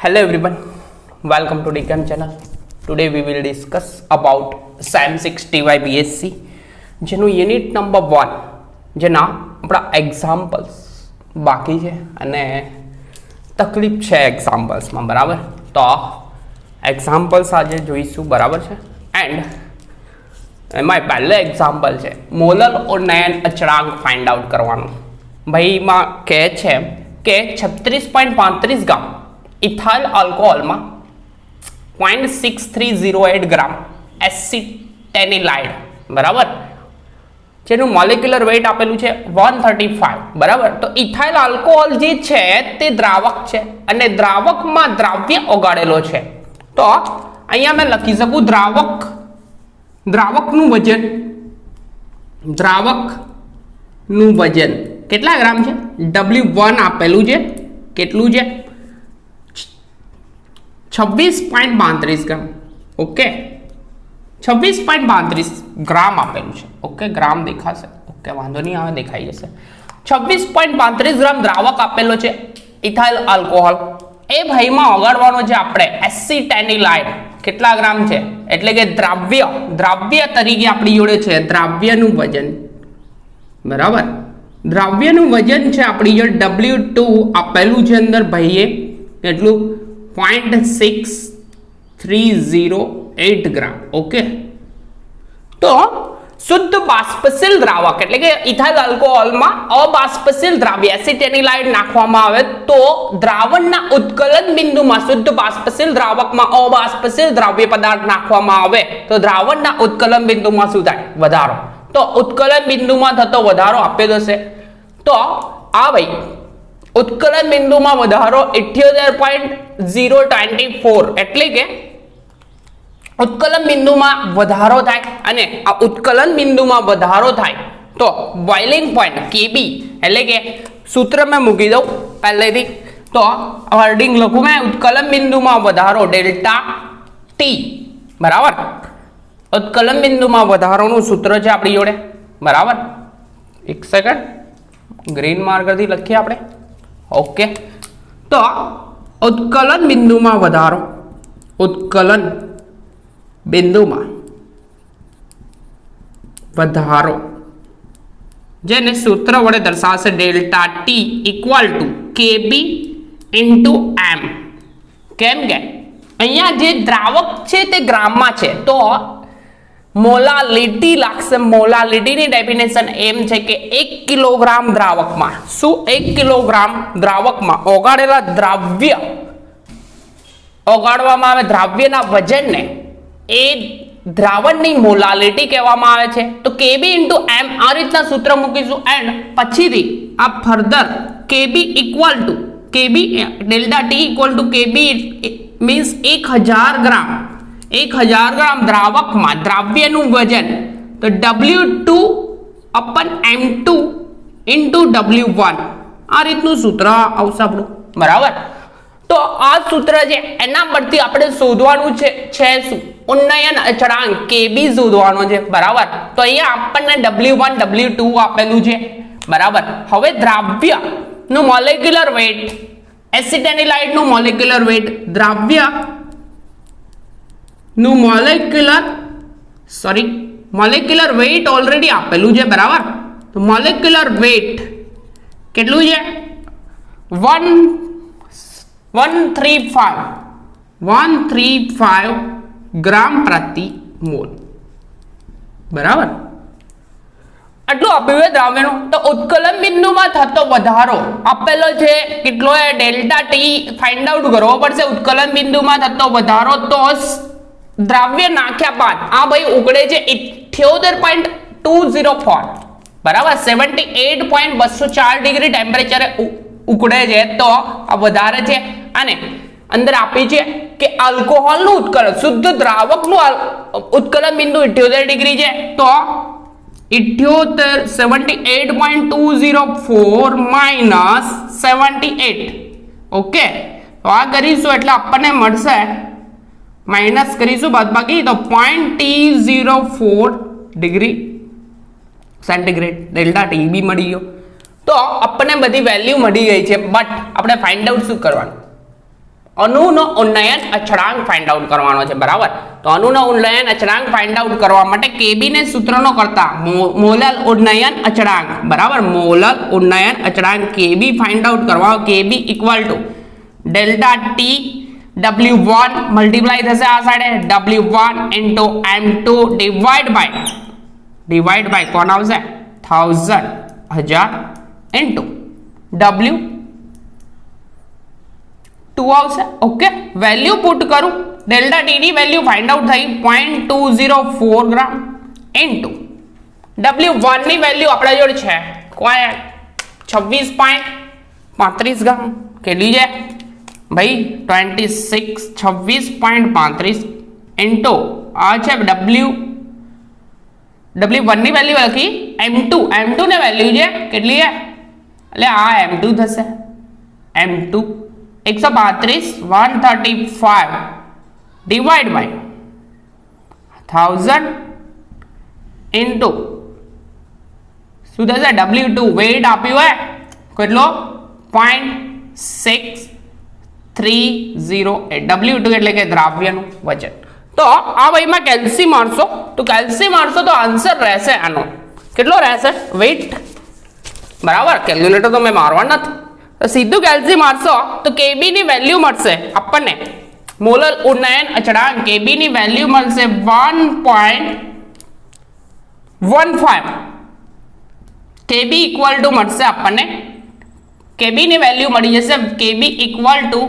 Hello everyone, welcome to DCAM channel. Today we will discuss about SAM 60Y BSc જેનું unit number 1 જેના આપણા examples બાકી છે અને તકલીફ છે એક્ઝામ્પલ્સમાં, બરાબર? તો એક્ઝામ્પલ્સ આજે જોઈશું, બરાબર છે? એન્ડ એમાં પહેલો એક્ઝામ્પલ છે મોલર ઉન્નયન અચળાંક ફાઇન્ડ આઉટ કરવાનું. ભાઈમાં કહે છે કે 36.35 ગ્રામ ઇથાઇલ આલ્કોહોલમાં 0.6308 ગ્રામ એસિટેનિલાઇડ, બરાબર, જેનું મોલેક્યુલર વેઇટ આપેલું છે 135, બરાબર. તો ઇથાઇલ આલ્કોહોલ જે છે તે દ્રાવક છે અને દ્રાવકમાં દ્રાવ્ય ઓગાળેલો છે. તો અહીંયા મેં લખી શકું દ્રાવકનું વજન કેટલા ગ્રામ છે? W1 આપેલું છે, કેટલું છે? 26.32 ગ્રામ. ઓકે, 26.32 ગ્રામ આપેલું છે. ઓકે, ગ્રામ દેખાશે? ઓકે, વાંધો નહીં આવે, દેખાઈ જશે. 26.32 ગ્રામ દ્રાવક આપેલો છે ઇથાઇલ આલ્કોહોલ. એ ભાઈમાં ઓગાળવાનો છે આપણે એસિટેનિલાઇડ. કેટલા ગ્રામ છે? એટલે કે દ્રાવ્ય તરીકે આપણી જોડે છે દ્રાવ્યનું વજન, બરાબર. દ્રાવ્યનું વજન છે આપણી જોડે W2 આપેલું છે અંદર ભાઈએ, એટલું 0.6308 ગ્રામ. ઓકે, તો શુદ્ધ બાષ્પશીલ દ્રાવક એટલે કે ઇથાઇલ આલ્કોહોલમાં અબાષ્પશીલ દ્રાવ્ય એસિટેનિલાઇડ નાખવામાં આવે તો દ્રાવણના ઉત્કલન બિંદુમાં શુદ્ધ બાષ્પશીલ દ્રાવકમાં અબાષ્પશીલ દ્રાવ્ય પદાર્થ નાખવામાં આવે તો દ્રાવણના ઉત્કલન બિંદુમાં શું થાય? વધારો. તો ઉત્કલન બિંદુમાં થતો વધારો આપેલો છે. તો આ ભાઈ ઉત્કલન બિંદુમાં વધારો 78.024 એટલે કે ઉત્કલન બિંદુમાં વધારો થાય અને આ ઉત્કલન બિંદુમાં વધારો થાય તો બોઇલિંગ પોઈન્ટ KB એટલે કે સૂત્ર મેં મૂકી દઉં પહેલેથી. તો વર્ડિંગ લખું મેં, ઉત્કલન બિંદુમાં વધારો ડેલ્ટા ટી, બરાબર. ઉત્કલન બિંદુમાં વધારોનું સૂત્ર છે આપણી જોડે, બરાબર. એક સેકન્ડ, ગ્રીન માર્કરથી લખીએ આપણે. ઓકે, તો ઉત્કલન બિંદુમાં વધારો, ઉત્કલન બિંદુમાં વધારો જેને સૂત્ર વડે દર્શાવશે delta T equal to KB into M. કેમ કે અહીંયા જે દ્રાવક છે તે ગ્રામમાં છે તો મોલાલિટી લાગશે. મોલાલિટીની ડેફિનેશન એમ છે કે 1 કિલોગ્રામ દ્રાવકમાં શું 1 કિલોગ્રામ દ્રાવકમાં ઓગાળવામાં આવે દ્રાવ્યના વજનને એ દ્રાવણની મોલાલિટી કહેવામાં આવે છે. તો KB ઇન્ટુ M આ રીતના સૂત્ર મૂકીશું એન્ડ પછીથી આ further KB equal to delta T equal to KB means 1000 ગ્રામ દ્રાવકમાં દ્રાવ્યનું વજન તો W2 અપન M2 ઇન્ટુ W1 આ રીતનું સૂત્ર આવશે આપણું, બરાબર. તો આ સૂત્ર છે એના પરથી આપણે શોધવાનું છે શું? ઉન્નયન અચળાંક KB શોધવાનો છે, બરાબર. તો અહીંયા આપણને W1 W2 આપેલું છે, બરાબર. હવે દ્રાવ્યનું મોલેક્યુલર વેઇટ એસિટેનિલાઇડનું મોલેક્યુલર વેઇટ દ્રાવ્યનું મોલેક્યુલર વેઇટ ઓલરેડી આપેલું છે, બરાબર. તો મોલેક્યુલર વેઇટ કેટલું છે? 135 ગ્રામ પ્રતિ મોલ, બરાબર. આટલું આપ્યું છે દ્રાવ્યનું. તો ઉત્કલન બિંદુમાં થતો વધારો આપેલો છે કેટલો? ડેલ્ટા ટી ફાઇન્ડ આઉટ કરવો પડશે. ઉત્કલન બિંદુમાં થતો વધારો તો દ્રાવ્ય નાખ્યા બાદ આ ભાઈ ઉકળે છે 78.204, બરાબર. 78.204 ડિગ્રી ટેમ્પરેચરે ઉકળે છે તો આ વધારે છે. અને અંદર આપી છે કે આલ્કોહોલનું ઉત્કલન શુદ્ધ દ્રાવકનું ઉત્કલન બિંદુ 78 ડિગ્રી છે તો 78.204 માઇનસ 78. ઓકે, તો આ કરીશું એટલે આપણને મળશે, માઇનસ કરીશું બાદબાકી તો 0.04 degree centigrade delta T B મળી ગયો. તો આપણને બધી વેલ્યુ મળી ગઈ છે, બટ આપણે ફાઇન્ડ આઉટ શું કરવાનું? અણુનો ઉન્નયન અચળાંક ફાઇન્ડ આઉટ કરવાનો છે, બરાબર. તો અણુનો ઉન્નયન અચળાંક ફાઇન્ડ આઉટ કરવા માટે Kb ને સૂત્રનો કરતા મોલર ઉન્નયન અચળાંક, બરાબર, મોલર ઉન્નયન અચળાંક Kb ફાઇન્ડ આઉટ કરવા. Kb equal to delta T W1 multiply થશે આ સાઈડે W1 into M2 divide by કોણ આવશે 1000 ઇન્ટુ W2 આવશે. ઓકે, વેલ્યુ પુટ કરું. ડેલ્ટા ટી ની વેલ્યુ ફાઇન્ડ આઉટ થઈ 0.204 ગ્રામ ઇન્ટુ W1 ની વેલ્યુ આપણા જોડે છે કોઈ 26.35 ગ્રામ. કેટલી છે ભાઈ 26.35 ઇન્ટુ આ છે W1 ની વેલ્યુ લખી M2 ને વેલ્યુ છે કેટલી છે એટલે આ M2 થશે. M2 135 ડિવાઇડ બાય 1000 ઇન્ટુ શું થશે W2 વેઇટ આપ્યું હોય કેટલો 0.6308 W2 એટલે કે દ્રાવ્યનું વજન. તો આ ભાઈમાં કેલ્શિયમ મારશો તો આન્સર રહેશે આનો કેટલો રહેશે વેઇટ, બરાબર. કેલ્ક્યુલેટર તો મેં મારવા નથી, તો સીધું કેલ્શિયમ મારશો તો Kb ની વેલ્યુ મળશે આપણને મોલર ઉન્નયન અચળાંક. Kb ની વેલ્યુ મળશે 1.15. Kb ઇક્વલ ટુ મળશે આપણને Kb ની વેલ્યુ મળી જશે Kb ઇક્વલ ટુ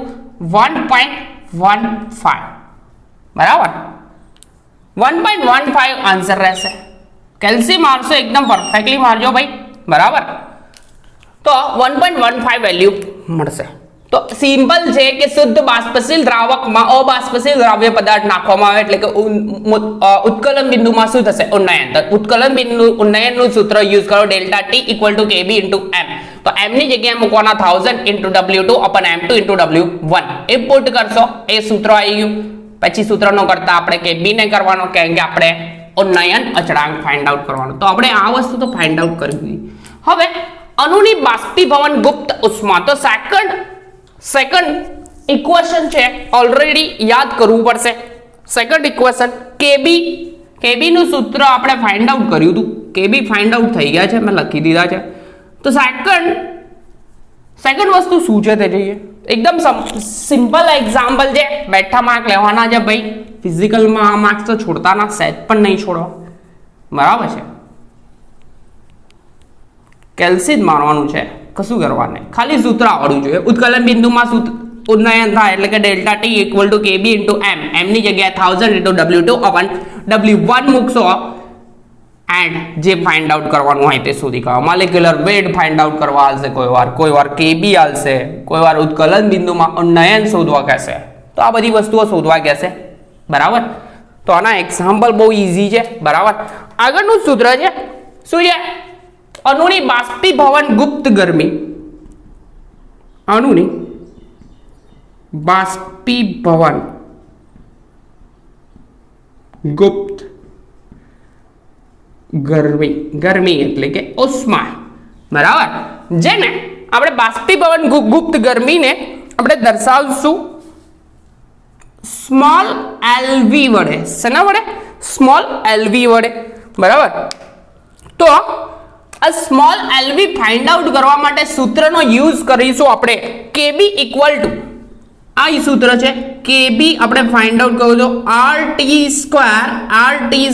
1.15, બરાબર. 1.15 આન્સર રહેશે. કેલ્શિયમ મારશો એકદમ પરફેક્ટલી મારજો ભાઈ, બરાબર. તો 1.15 વેલ્યુ મળશે. તો સિમ્પલ છે કે શુદ્ધ બાષ્પશીલ દ્રાવકમાં અબાષ્પશીલ દ્રાવ્ય પદાર્થ નાખવામાં આવે એટલે કે ઉત્કલન બિંદુમાં શું થશે ઉન્નયન. તો ઉત્કલન બિંદુ ઉન્નયનનું સૂત્ર યુઝ કરો delta T equal to Kb into M. તો M ની જગ્યાએ મૂકવાના 1000 into W2 અપન M2 into W1 એ પુટ કરશો, એ સૂત્ર આવી ગયું. પછી સૂત્રનો કરતા આપણે Kb ને કરવાનો કેમ કે આપણે ઉન્નયન અચળાંક ફાઇન્ડ આઉટ કરવાનો. તો આપણે આ વસ્તુ તો ફાઇન્ડ આઉટ કરી દીધી. હવે અણુની બાષ્પીભવન ગુપ્ત ઉષ્મા. તો સેકન્ડ ઇક્વેશન છે ઓલરેડી યાદ કરવું પડશે. સેકન્ડ ઇક્વેશન Kb નું સૂત્ર આપણે ફાઇન્ડ આઉટ કર્યું હતું. Kb ફાઇન્ડ આઉટ થઈ ગયા છે, મેં લખી દીધા છે. તો સેકન્ડ વસ્તુ શું છે તે જોઈએ. એકદમ સિમ્પલ એક્ઝામ્પલ છે, બેઠા માર્ક લેવાના છે ભાઈ. ફિઝિકલમાં આ માર્ક્સ તો છોડતા ના, સેટ પણ નહીં છોડવા, બરાબર છે. કેલ્શિયમ મારવાનું છે, કશું કરવાનું નહીં, ખાલી સૂત્ર આવડવું જોઈએ. ઉત્કલન બિંદુમાં ઉન્નયન થાય એટલે કે delta T equal to Kb into M. M ની જગ્યાએ 1000 ઇન્ટુ W2 અપન W1 મૂકશો એન્ડ જે ફાઇન્ડ આઉટ કરવાનું હોય તે શોધી કાઢો. મોલેક્યુલર વેટ ફાઇન્ડ આઉટ કરવા આવશે, કોઈ વાર Kb આવશે, કોઈ વાર ઉત્કલન બિંદુમાં ઉન્નયન શોધવા કહેશે. તો આ બધી વસ્તુઓ શોધવા કહેશે, બરાબર. તો આના એક્ઝામ્પલ બહુ ઈઝી છે, બરાબર. આગળનું સૂત્ર છે શું છે અણુની બાષ્પીભવન ગુપ્ત ગરમી. અણુની બાષ્પીભવન ગુપ્ત ગરમી એટલે કે ઉષ્મા, બરાબર. જેને આપણે બાષ્પીભવન ગુપ્ત ગરમીને આપણે દર્શાવશું સ્મોલ LV વડે. શેના વડે? સ્મોલ LV વડે, બરાબર. તો આ સ્મોલ LV ફાઇન્ડ આઉટ કરવા માટે સૂત્રનો યુઝ કરીશું આપણે Kb ઇક્વલ ટુ આ સૂત્ર છે Kb આપણે ફાઇન્ડ આઉટ કરો છો RT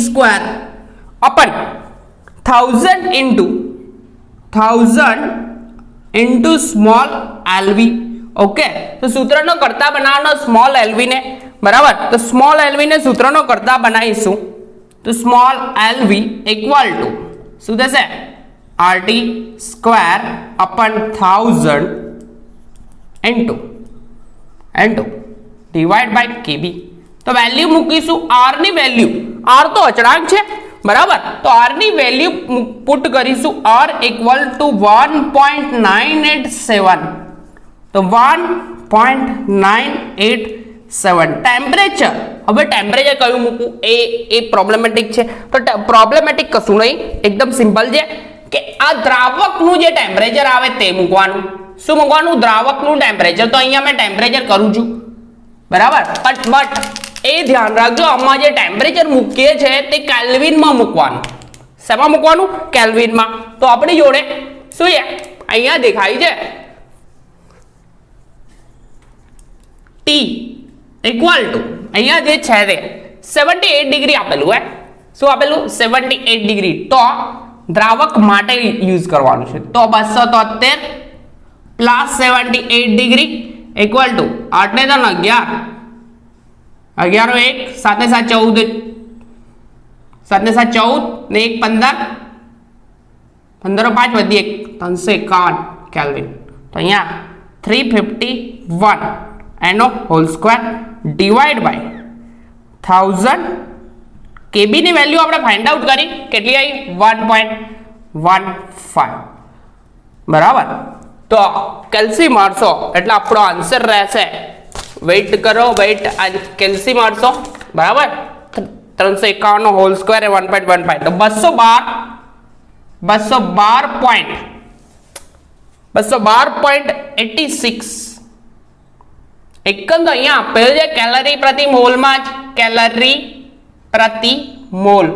square અપન 1000 into small LV. Okay, તો સૂત્રનો કરતા બનાવવાનો સ્મોલ LV ને, બરાબર. તો સ્મોલ LV ને સૂત્રનો કરતા બનાવીશું તો સ્મોલ LV ઇક્વલ ટુ શું થશે RT square અપન 1000 into divide by Kb. તો વેલ્યુ મૂકીશું R ની વેલ્યુ, R તો અચળાંક છે, બરાબર. તો R ની વેલ્યુ પુટ કરીશું R ઇક્વલ ટુ 1.987. તો 1.987. ટેમ્પરેચર, હવે ટેમ્પરેચર કયું મૂકવું એ પ્રોબ્લેમેટિક છે. તો પ્રોબ્લેમેટિક કશું નહીં, એકદમ સિમ્પલ છે કે આ દ્રાવકનું જે ટેમ્પરેચર આવે તે મૂકવાનું. શું મૂકવાનું? દ્રાવકનું ટેમ્પરેચર. તો અહીંયા મેં ટેમ્પરેચર કરું છું બરાબર. બટ એ ધ્યાન રાખજો, આમાં જે ટેમ્પરેચર મૂકીએ છે તે કેલ્વિનમાં મૂકવાનું. શેમાં મૂકવાનું? કેલ્વિનમાં. તો આપણી જોડે શું છે અહીંયા દેખાય છે T ઇક્વલ ટુ અહીંયા જે છે તે 78 ડિગ્રી આપેલું હે. શું આપેલું? 78 ડિગ્રી. તો દ્રાવક માટે યુઝ કરવાનું છે. તો 273 પ્લસ 78 ડિગ્રી ઇક્વલ ટુ 8 ને 3 11 11 1 7 ને 7 14 7 ને 7 14 ને 1 15 15 5 વધી 1 351 કેલ્વિન. તો અહીંયા 351 એનો હોલ સ્ક્વેર ડિવાઈડ બાય 1000 કેબી ની વેલ્યુ આપણે ફાઇન્ડ આઉટ કરી. કેટલી આવી? 1.15. બરાબર. તો કેલ્સી મારશો એટલે આપણો આન્સર રહેશે, વેઇટ કરો, વેઇટ કેલ્સી મારશો બરાબર 351 નો હોલ સ્ક્વેર એ 1.15 તો 212.86. એકમ તો અહીંયા આપેલું છે કેલરી પ્રતિ મોલમાં જ, કેલરી પ્રતિ મોલ,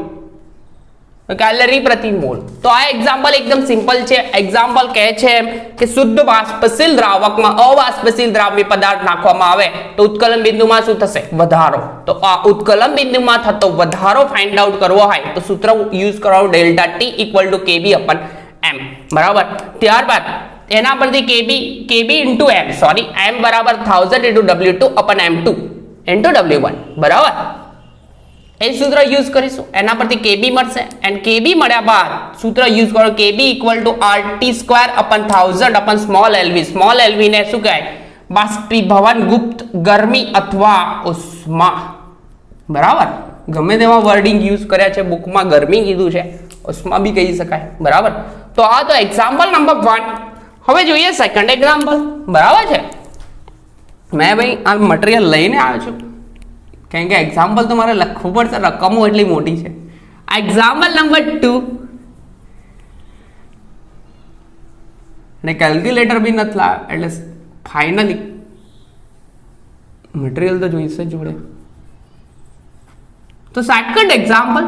કેલરી પ્રતિ મોલ. તો આ એક્ઝામ્પલ એકદમ સિમ્પલ છે. એક્ઝામ્પલ કહે છે એમ કે શુદ્ધ બાષ્પશીલ દ્રાવકમાં અબાષ્પશીલ દ્રાવ્ય પદાર્થ નાખવામાં આવે તો ઉત્કલન બિંદુમાં શું થશે? વધારો. તો આ ઉત્કલન બિંદુમાં થતો વધારો ફાઇન્ડ આઉટ કરવો હોય તો સૂત્ર યુઝ કરવાનું ડેલ્ટા ટી ઇક્વલ ટુ કેબી અપન એમ. બરાબર. ત્યારબાદ એના પરથી કેબી ઇન્ટુ એમ, સોરી એમ બરાબર 1000 into W2 અપન M2 into W1. બરાબર. એ સૂત્ર યુઝ કરીશું, એના પરથી કેબી મળશે એન્ડ કેબી મળ્યા બાદ સૂત્ર યુઝ કરો KB equal to RT² upon 1000 upon small LV. Small LV ને શું કહેવાય? બાષ્પીભવન ગુપ્ત ગરમી અથવા ઉષ્મા. બરાબર. ગમે તેવા વર્ડિંગ યુઝ કર્યા છે, બુકમાં ગરમી કીધું છે, ઉષ્મા બી કહી શકાય. બરાબર. તો આ તો એક્ઝામ્પલ નંબર 1. હવે જોઈએ સેકન્ડ એક્ઝામ્પલ. બરાબર છે. મેં ભાઈ આ મટીરિયલ લઈને આવ્યો છું કારણ કે એક્ઝામ્પલ તો મારે લખવું પડશે, રકમો એટલી મોટી છે. આ એક્ઝામ્પલ નંબર 2 ને કેલ્ક્યુલેટર બી નથી લાવ્યા એટલે ફાઇનલી મટીરિયલ તો જોઈશે જોડે. તો સેકન્ડ એક્ઝામ્પલ,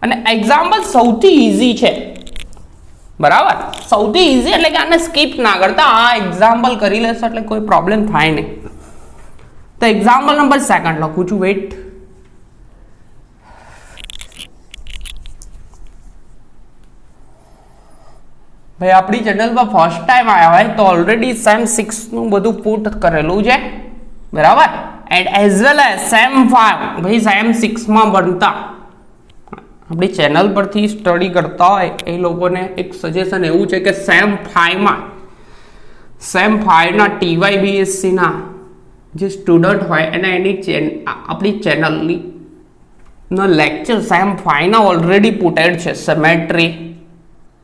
અને એક્ઝામ્પલ સૌથી ઈઝી છે. બરાબર. સૌથી ઈઝી એટલે કે આને સ્કીપ ના કરતા આ એક્ઝામ્પલ કરી લેશો એટલે કોઈ પ્રોબ્લેમ થાય નહીં. તો એક્ઝામ્પલ નંબર 2 લખું છું. વેઇટ. ભાઈ આપણી ચેનલ પર ફર્સ્ટ ટાઈમ આવ્યા હોય તો ઓલરેડી સેમ 6 નું બધું પુટ કરેલું છે. બરાબર. And as well as same 5 ભાઈ સેમ 6 માં ભણતા આપણી ચેનલ પરથી સ્ટડી કરતા હોય એ લોકોને એક સજેશન એવું છે કે સેમ 5 ના TYBSc ના જે સ્ટુડન્ટ હોય એને એની આપણી ચેનલની નો લેક્ચર સેમ 5 ના ઓલરેડી પુટેડ છે. સિમેટ્રી,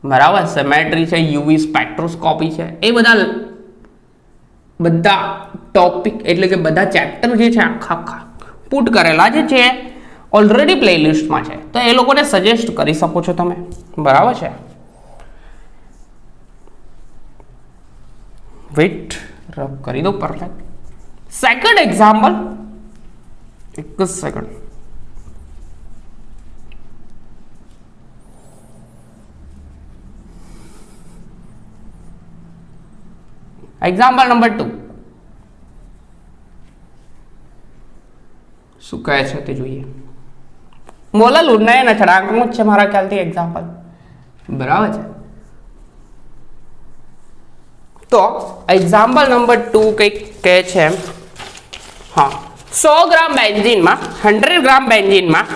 બરાબર, સિમેટ્રી છે, યુવી સ્પેક્ટ્રોસ્કોપી છે, એ બધા ટોપિક એટલે કે બધા ચેપ્ટર જે છે આખા પુટ કરેલા છે ઓલરેડી પ્લેલિસ્ટમાં છે. તો એ લોકોને સજેસ્ટ કરી શકો છો તમે. બરાબર છે. વેઇટ રબ કરી દો. પરફેક્ટ. સેકન્ડ એક્ઝામ્પલ, એક જ સેકન્ડ. એક્ઝામ્પલ નંબર 2 શું કહે છે તે જોઈએ. મોલલ ઉન્નયન અચળાંકનું જ છે મારા ખ્યાલથી એક્ઝામ્પલ. બરાબર છે. તો એક્ઝામ્પલ નંબર 2 કંઈક કહે છે હા 100 ગ્રામ બેન્ઝીનમાં 100 ગ્રામ બેન્ઝીનમાં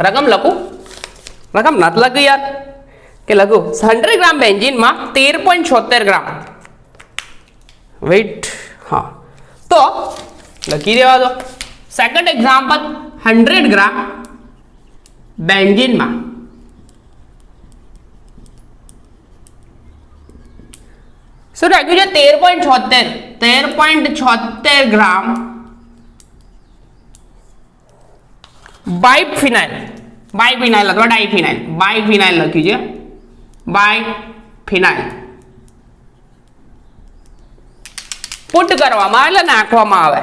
રકમ લખું, રકમ નથી લખી યાર કે લખું 100 ગ્રામ બેન્ઝીનમાં 13.76 ગ્રામ. વેઇટ. હા તો લખી દેવા દો. સેકન્ડ એક્ઝામ્પલ 100 ગ્રામ બેન્ઝીનમાં શું રાખ્યું છે? 13.76 ગ્રામ બાયફિનાઇલ અથવા ડાયફિનાઇલ લખ્યું છે. બાયફિનાઇલ પુટ કરવામાં એટલે નાખવામાં આવે.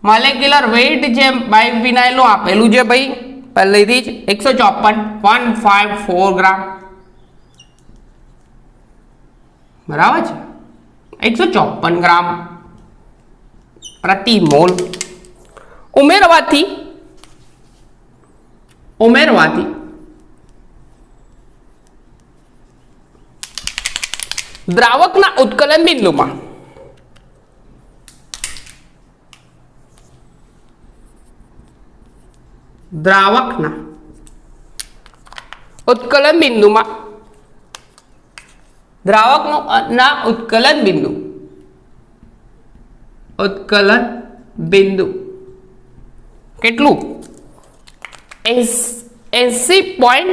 મોલેક્યુલર વેઇટ જે બાયફિનાઇલ નું આપેલું છે ભાઈ પહેલેથી જ 154 ગ્રામ, બરાબર છે, 154 ગ્રામ પ્રતિ મોલ. ઉમેરવાથી દ્રાવકના ઉત્કલન બિંદુમાં દ્રાવકના ઉત્કલન બિંદુ કેટલું 80.1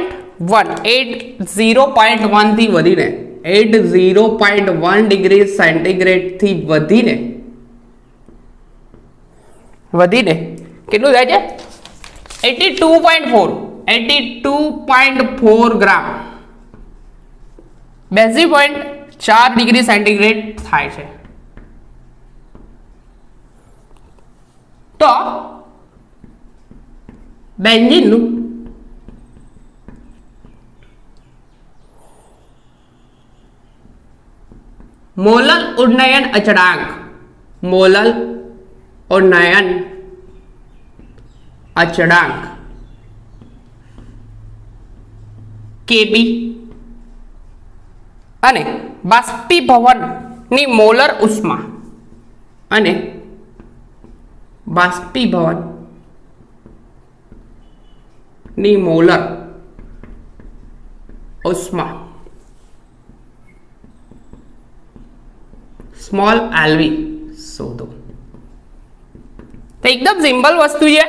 થી વધીને 80.1 ડિગ્રી સેન્ટીગ્રેડ થી વધીને કેટલું થાય છે 82.4 ગ્રામ 82.4 ડિગ્રી સેન્ટીગ્રેડ થાય છે. તો બેન્ઝીનનું મોલર ઉન્નયન અચળાંક Kb અને બાષ્પીભવનની મોલર ઉષ્મા સ્મોલ એલવી શોધો. તો એકદમ સિમ્પલ વસ્તુ છે.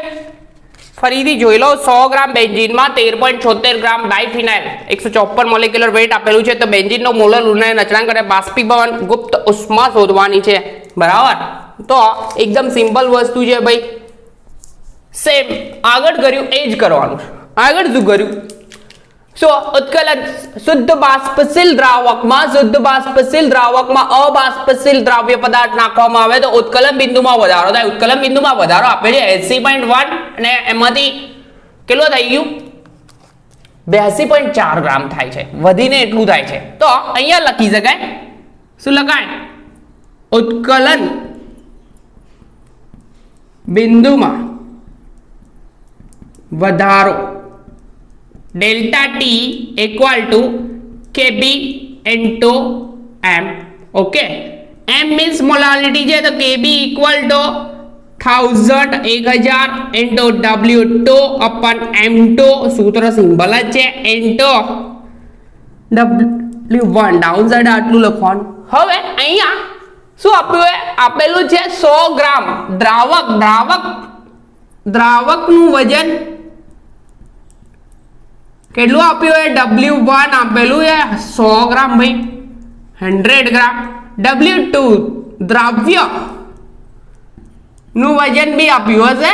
ફરીથી જોઈ લો. 100 ગ્રામ બેન્ઝીનમાં 13.76 ગ્રામ ડાયફિનાઇલ, 154 મોલેક્યુલર વેઇટ આપેલું છે. તો બેન્ઝીનનો મોલર ઉન્નયન અચળાંક અને બાષ્પીભવન ગુપ્ત ઉષ્મા શોધવાની છે, બરાબર. તો એકદમ સિમ્પલ વસ્તુ છે ભાઈ. સેમ આગળ કર્યું એ જ કરવાનું. આગળ શું કર્યું? ઉત્કલન શુદ્ધ બાષ્પશીલ દ્રાવકમાં અબાષ્પશીલ દ્રાવ્ય પદાર્થ નાખવામાં આવે તો ઉત્કલન બિંદુમાં વધારો થાય. ઉત્કલન બિંદુમાં વધારો આપે છે 80.1 અને એમાંથી કેટલું થઈ ગયું 82.4 ગ્રામ થાય છે, વધીને એટલું થાય છે. તો અહીંયા લખી શકાય, શું લખાય? ઉત્કલન બિંદુમાં વધારો delta T equal to Kb into M. Okay, M means molality છે તો Kb equal to 1000 into W2 upon M2 સૂત્ર સિમ્પલ જ છે into W1 ડાઉનસાઇડ આટલું લખવાનું. હવે અહીંયા શું આપ્યું? આપેલું છે 100 ગ્રામ દ્રાવકનું વજન કેટલું આપ્યું? W1 આપેલું છે 100 ગ્રામ ભાઈ, 100 ગ્રામ. W2 દ્રાવ્ય નું વજન બી આપ્યું હશે,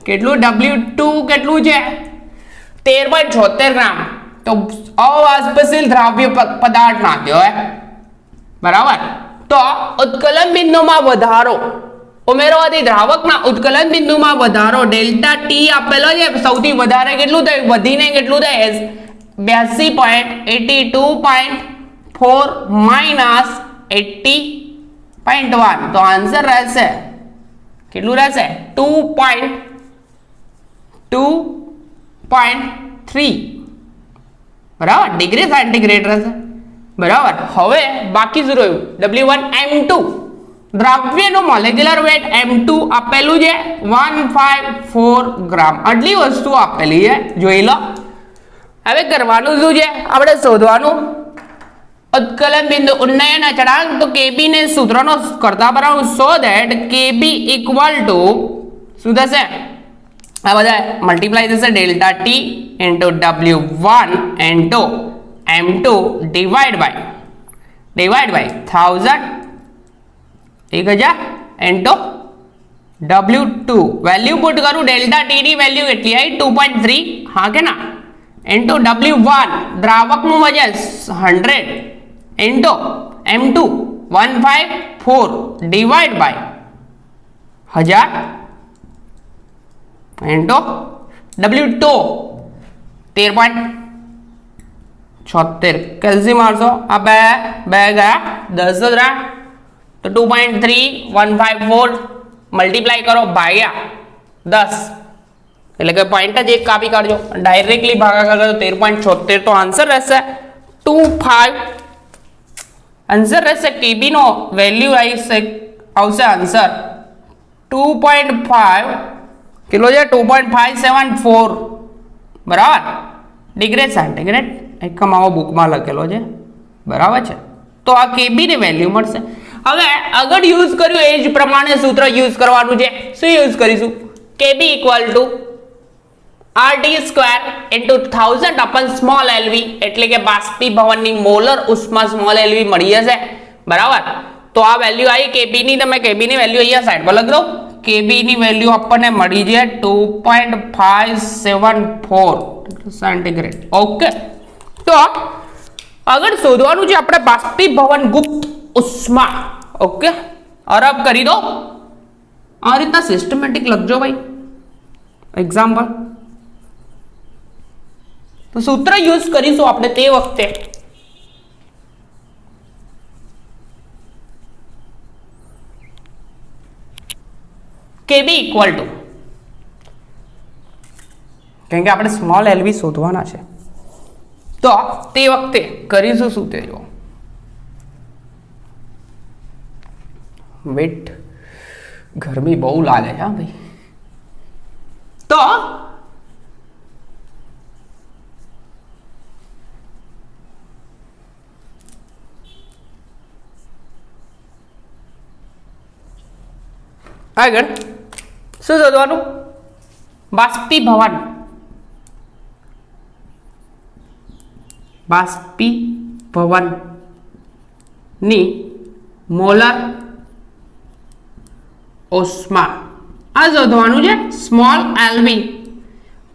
કેટલું? W2 કેટલું છે 13.76 ગ્રામ. તો અબાષ્પશીલ દ્રાવ્ય પદાર્થ નાખ્યો હે, બરાબર. તો ઉત્કલન બિંદુમાં વધારો ઉમેરવાથી દ્રાવકના ઉત્કલન બિંદુમાં વધારો ડેલ્ટા ટી આપેલો છે. સૌથી વધારે કેટલું થાય? વધીને કેટલું થાય? 82.82.4 માઇનસ 80.1. તો આન્સર રહેશે કેટલું રહેશે? 2.3, બરાબર, ડિગ્રી સેન્ટીગ્રેડ રહેશે, બરાબર. હવે બાકી શું રહ્યું? W1 M2 દ્રાવ્યનું molecular weight M2 આપેલું છે 154 ગ્રામ. આટલી વસ્તુ આપેલી છે, જોઈ લો. હવે કરવાનું શું છે? આપણે શોધવાનું ઉત્કલન બિંદુ ઉન્નયન અચળાંક. તો Kb ને સૂત્રનો કરતા બનાવું. So that Kb equal to શું થશે? આ બધા મલ્ટીપ્લાય થશે delta T into W1 into M2 divide by 1000 into W2. Value put કરું. ડેલ્ટા ટી ની વેલ્યુ કેટલી આવી? 2.3, હા કે ના? ઇન્ટુ W1 દ્રાવકનું વજન 100 into M2 154 divide by 1000 into W2 13.76 कैलसी मारसो आ बे गया 10 रहा तो 2.3154 मल्टीप्लाई करो भाग्या 10 એટલે કે પોઈન્ટ જ એક કાપી કાઢજો ડાયરેક્ટલી ભાગાકાર કરો 13.76 તો આન્સર રહેશે 25 આન્સર રહેશે કેબી નો વેલ્યુ આવશે આન્સર 2.5 किलो है 2.574 बराबर डिग्री सेंटीग्रेड एकम आवो बुक में लखेलो है बराबर है तो आ केबी ने वेल्यू मळशे हवे अगर यूज कर्यु ए ज प्रमाणे सूत्र यूज करवानुं छे शुं यूज करीशुं KB equal to RT square into 1000 upon small LV एटले के बाष्पीभवननी मोलर उष्मा स्मॉल एलवी मळी हशे बराबर तो आ वेल्यू आई केबी नी तमे केबी नी वेल्यू अहींया साइड पर लखी दो केबी नी वेल्यू अपने मળી છે 2.574 सेंटीग्रेड ओके तो अगर शोधवानुं છે આપણે બાષ્પીભવન ગુપ્ત ઉષ્મા ओके और अब करी दो आ रीतना सिस्टमेटिक लखजो भाई एग्जाम्पल तो सूत्र यूज करीशुं આપણે તે વખતે केबी इक्वल टू કારણ કે આપણે સ્મોલ એલવી શોધવાના છે તો તે વખતે કરીશું શું તે જો વેટ ગરમી બહુ લાગે છે ભાઈ તો આગળ શું શોધવાનું બાષ્પીભવન ની મોલર ઉષ્મા આ શોધવાનું છે સ્મોલ એલવી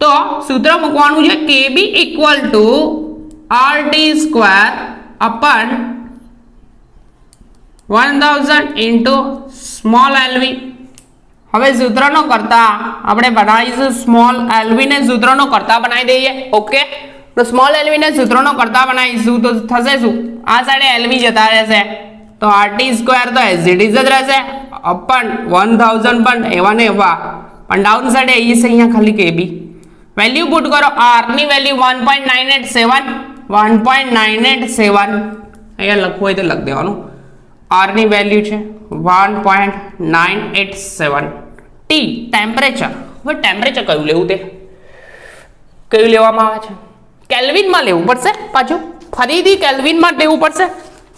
તો સૂત્ર મૂકવાનું છે KB equal to RT square અપન 1000 into small LV હવે સૂત્રનો કરતા આપણે બનાવીશું સ્મોલ એલવી ને સૂત્રનો કરતા બનાવી દઈએ ઓકે તો સ્મોલ એલવી ને સૂત્રનો કરતા બનાવીશું તો થશે શું આ સાઈડે એલવી જતા રહેશે તો RT સ્ક્વેર તો એઝ ઇટ ઇઝ જ રહેશે अपन 1000 પણ એવા ને એવા પણ ડાઉન સાઈડે અહીં છે અહીંયા ખાલી કેબી વેલ્યુ પુટ કરો r ની વેલ્યુ 1.987 અહીંયા લખવું હોય તો લખ દેવાનું r ની વેલ્યુ છે 1.987 t ટેમ્પરેચર હવે ટેમ્પરેચર કયું લેવું તે કયું લેવામાં આવે છે કેલ્વિન માં લેવું પડશે પાછું ફરીથી કેલ્વિન માં લેવું પડશે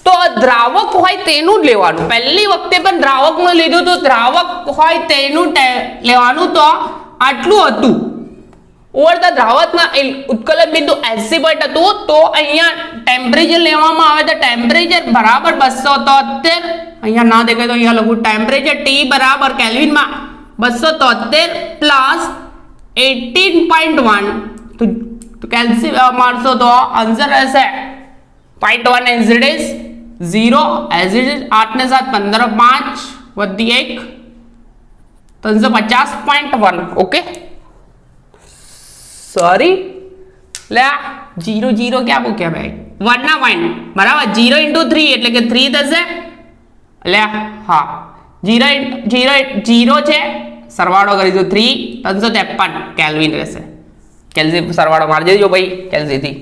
તો દ્રાવક હોય તેનું જ લેવાનું પહેલી વખતે પણ દ્રાવકનું લીધું તો દ્રાવક હોય તેનું લેવાનું તો આટલું હતું ઓર ધ દ્રાવકના ઉત્કલન બિંદુ 80 પોઈન્ટ હતું તો અહીંયા ટેમ્પરેચર લેવામાં આવે તો ટેમ્પરેચર બરાબર 273 અહીંયા ના દેખાય તો અહીંયા લખું ટેમ્પરેચર T બરાબર કેલ્વિનમાં 273 પ્લસ 18.1 તો કેલ્વિન મારશો તો આન્સર રહેશે 0.1 as it is 0 as it is 8 ने 7 15 5 वधी 1 350.1 ओके सॉरी ले 0 0 क्या મૂક્યા ભાઈ 1 ના 1 બરાબર 0 * 3 એટલે કે 3 થશે લે હા 0 0 છે સરવાળો કરીશું 3 353 કેલ્વિન રહેશે કેલ્વિન સરવાળો મારી દેજો ભાઈ કેલ્વિન થી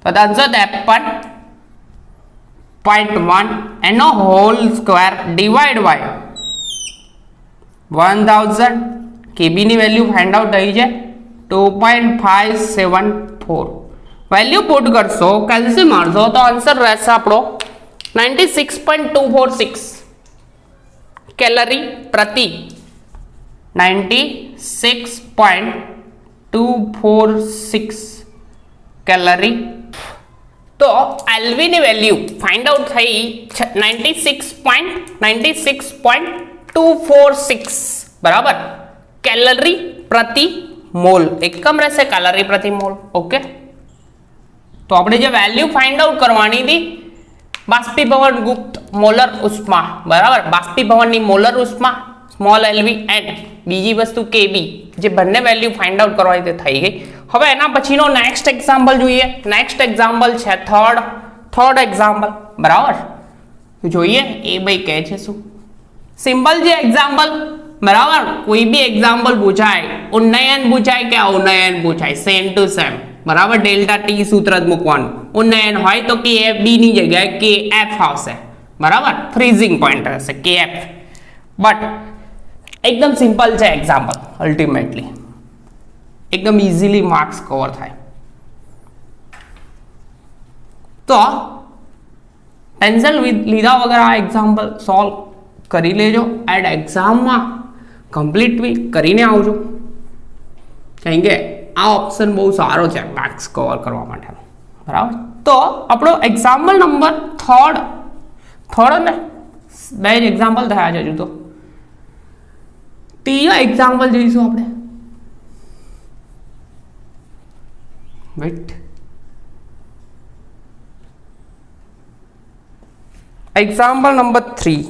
તો 353.1 एनो whole square divide by 1000 KB नी वैल्यू फाइंड आउट થઈ છે 2.574 वैल्यू पुट करशो कैलसी मारशो तो आंसर રહેશે આપણો 96.246 कैलोरी प्रति 96.246 कैलोरी तो एलवी ની વેલ્યુ ફાઇન્ડ આઉટ થઈ 96.246 બરાબર કેલરી પ્રતિ મોલ એકમ રહેશે કેલરી પ્રતિ મોલ ઓકે તો આપણે જે વેલ્યુ ફાઇન્ડ આઉટ કરવાની હતી બાષ્પીભવન ગુપ્ત મોલર ઉષ્મા, બરાબર, બાષ્પીભવનની મોલર ઉષ્મા સ્મોલ એલવી એન્ડ બીજી વસ્તુ કેબી, જે બંને વેલ્યુ ફાઇન્ડ આઉટ કરવાની તે થઈ ગઈ. હવે એના પછીનો નેક્સ્ટ એક્ઝામ્પલ જોઈએ. નેક્સ્ટ એક્ઝામ્પલ છે થર્ડ એક્ઝામ્પલ, બરાબર, જોઈએ એ ભાઈ કહે છે શું. સિમ્પલ છે એક્ઝામ્પલ, બરાબર, કોઈ બી એક્ઝામ્પલ પૂછાય, ઉન્નયન પૂછાય કે અવનયન પૂછાય, સેમ ટુ સેમ, બરાબર, ડેલ્ટા ટી સૂત્ર જ મૂકવાનું. ઉન્નયન હોય તો કે એફ બી ની જગ્યાએ કે એફ આવશે, બરાબર, ફ્રીઝિંગ પોઈન્ટ હશે કે એફ. બટ એકદમ સિમ્પલ છે એક્ઝામ્પલ, અલ્ટિમેટલી એકદમ ઇઝીલી માર્ક્સ કવર થાય. તો ટેન્શન લીધા વગર આ એક્ઝામ્પલ સોલ્વ કરી લેજો એન્ડ એક્ઝામમાં કમ્પ્લીટ બી કરીને આવજો, કારણ કે આ ઓપ્શન બહુ સારો છે માર્ક્સ કવર કરવા માટે, બરાબર. તો આપણો એક્ઝામ્પલ નંબર થર્ડ ને બે જ એક્ઝામ્પલ થયા છે હજુ. તો ત્રીજો એક્ઝામ્પલ જોઈશું આપણે. Weight, example number 3.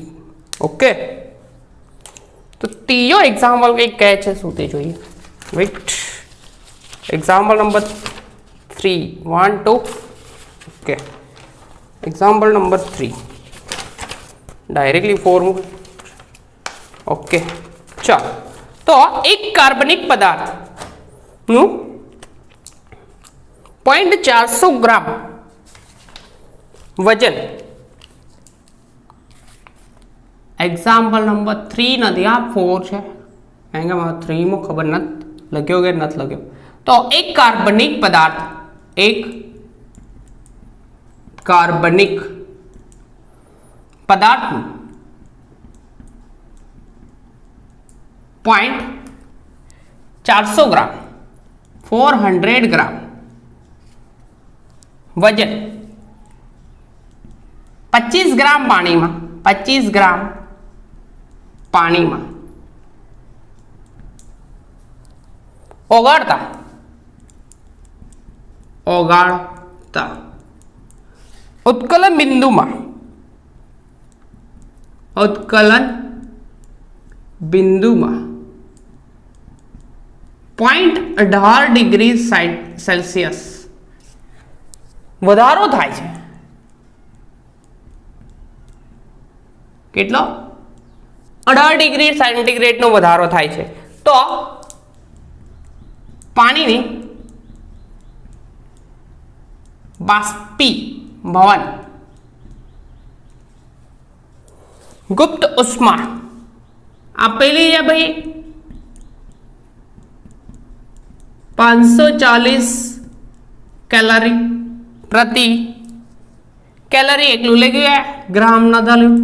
ઓકે, તો ત્રીજો એક્ઝામ્પલ કંઈક કહે છે શું તે જોઈએ. Wait, example number 3 1 2. Okay, example number 3 directly 4 મૂક. ઓકે, ચાલો. તો એક કાર્બનિક પદાર્થનું 0.400 ગ્રામ વજન, એક્ઝામ્પલ નંબર 3 નથી, આ 4 છે, કારણ કે મારે 3 માં ખબર નથી લખ્યો કે નથી લખ્યો. તો એક કાર્બનિક પદાર્થ, એક કાર્બનિક પદાર્થનું 0.400 ગ્રામ 400 ગ્રામ વજન 25 ગ્રામ પાણીમાં 25 ગ્રામ પાણીમાં ઓગાળતા ઉત્કલન બિંદુમાં 0.18 ડિગ્રી સેલ્સિયસ વધારો થાય છે. કેટલો? 18 ડિગ્રી સેન્ટીગ્રેડ નો વધારો થાય છે. તો પાણીની બાષ્પીભવન ગુપ્ત ઉષ્મા આપેલી છે ભાઈ 540 કેલરી પ્રતિ કેલરી, એકલું લઈ ગયા, ગ્રામ ન થયું,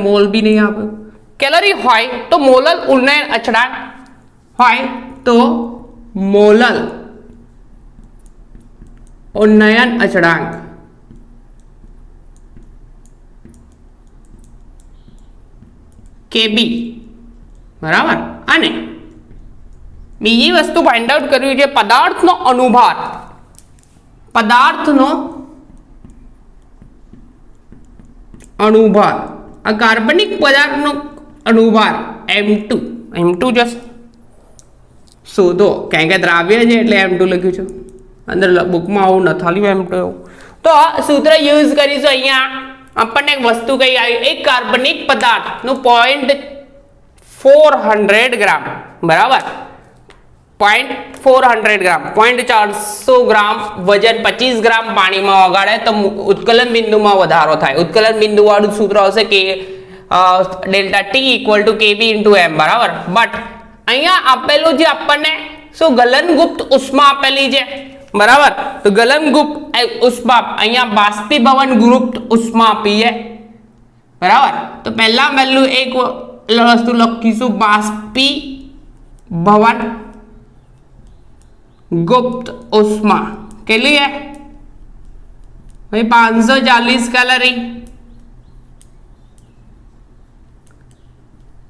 મોલ બી નહીં આપ્યું. કેલરી હોય તો મોલલ ઉન્નયન અચળાંક હોય તો મોલલ ઉન્નયન અચળાંક કેબી, બરાબર. અને બીજી વસ્તુ ફાઇન્ડ આઉટ કરવી છે પદાર્થનો અનુભાર. આ કાર્બનિક પદાર્થનો અણુભાર M2 જશે. શોધો, કારણ કે દ્રાવ્ય છે એટલે M2 લખ્યું છે, અંદર બુકમાં આવું નથી M2 એવું. તો સૂત્ર યુઝ કરીશું. અહીંયા આપણને એક વસ્તુ કઈ આવી, એક કાર્બનિક પદાર્થનું 0.400 ગ્રામ, બરાબર, 0.400 ગ્રામ 0.400 ગ્રામ વજન 25 ગ્રામ પાણીમાં ઓગાળે તો ઉત્કલન બિંદુમાં વધારો થાય. ઉત્કલન બિંદુ વાળું સૂત્ર હશે કે delta T equal to KB into M, બરાબર. બટ અહીંયા આપેલું જે આપણને શું ગલનગુપ્ત ઉષ્મા આપેલી છે, બરાબર. તો ગલનગુપ્ત ઉષ્મા અહીંયા બાષ્પીભવન ગુપ્ત ઉષ્મા આપી છે, બરાબર. તો પહેલું એક વસ્તુ લખીશું, બાષ્પીભવન गुप्त उष्मा કેટલી है भाई 540 कैलोरी,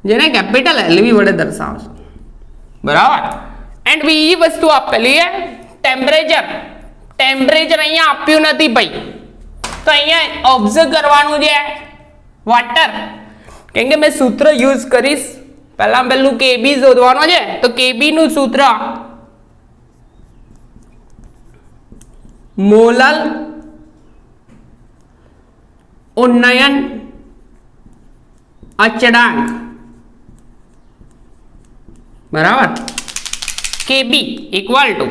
જેને કેપિટલ એલવી વડે દર્શાવશો, બરાબર. એન્ડ બીજી વસ્તુ આપેલી છે ટેમ્પરેચર. ટેમ્પરેચર અહીંયા આપ્યું નથી ભાઈ, તો અહીંયા ઓબ્ઝર્વ કરવાનું છે વોટર, કેમ કે મેં સૂત્ર યુઝ કરીશ. પહેલું KB શોધવાનો છે, તો KB નું સૂત્ર મોલર ઉન્નયન અચળાંક, બરાબર. KB ઇક્વલ ટુ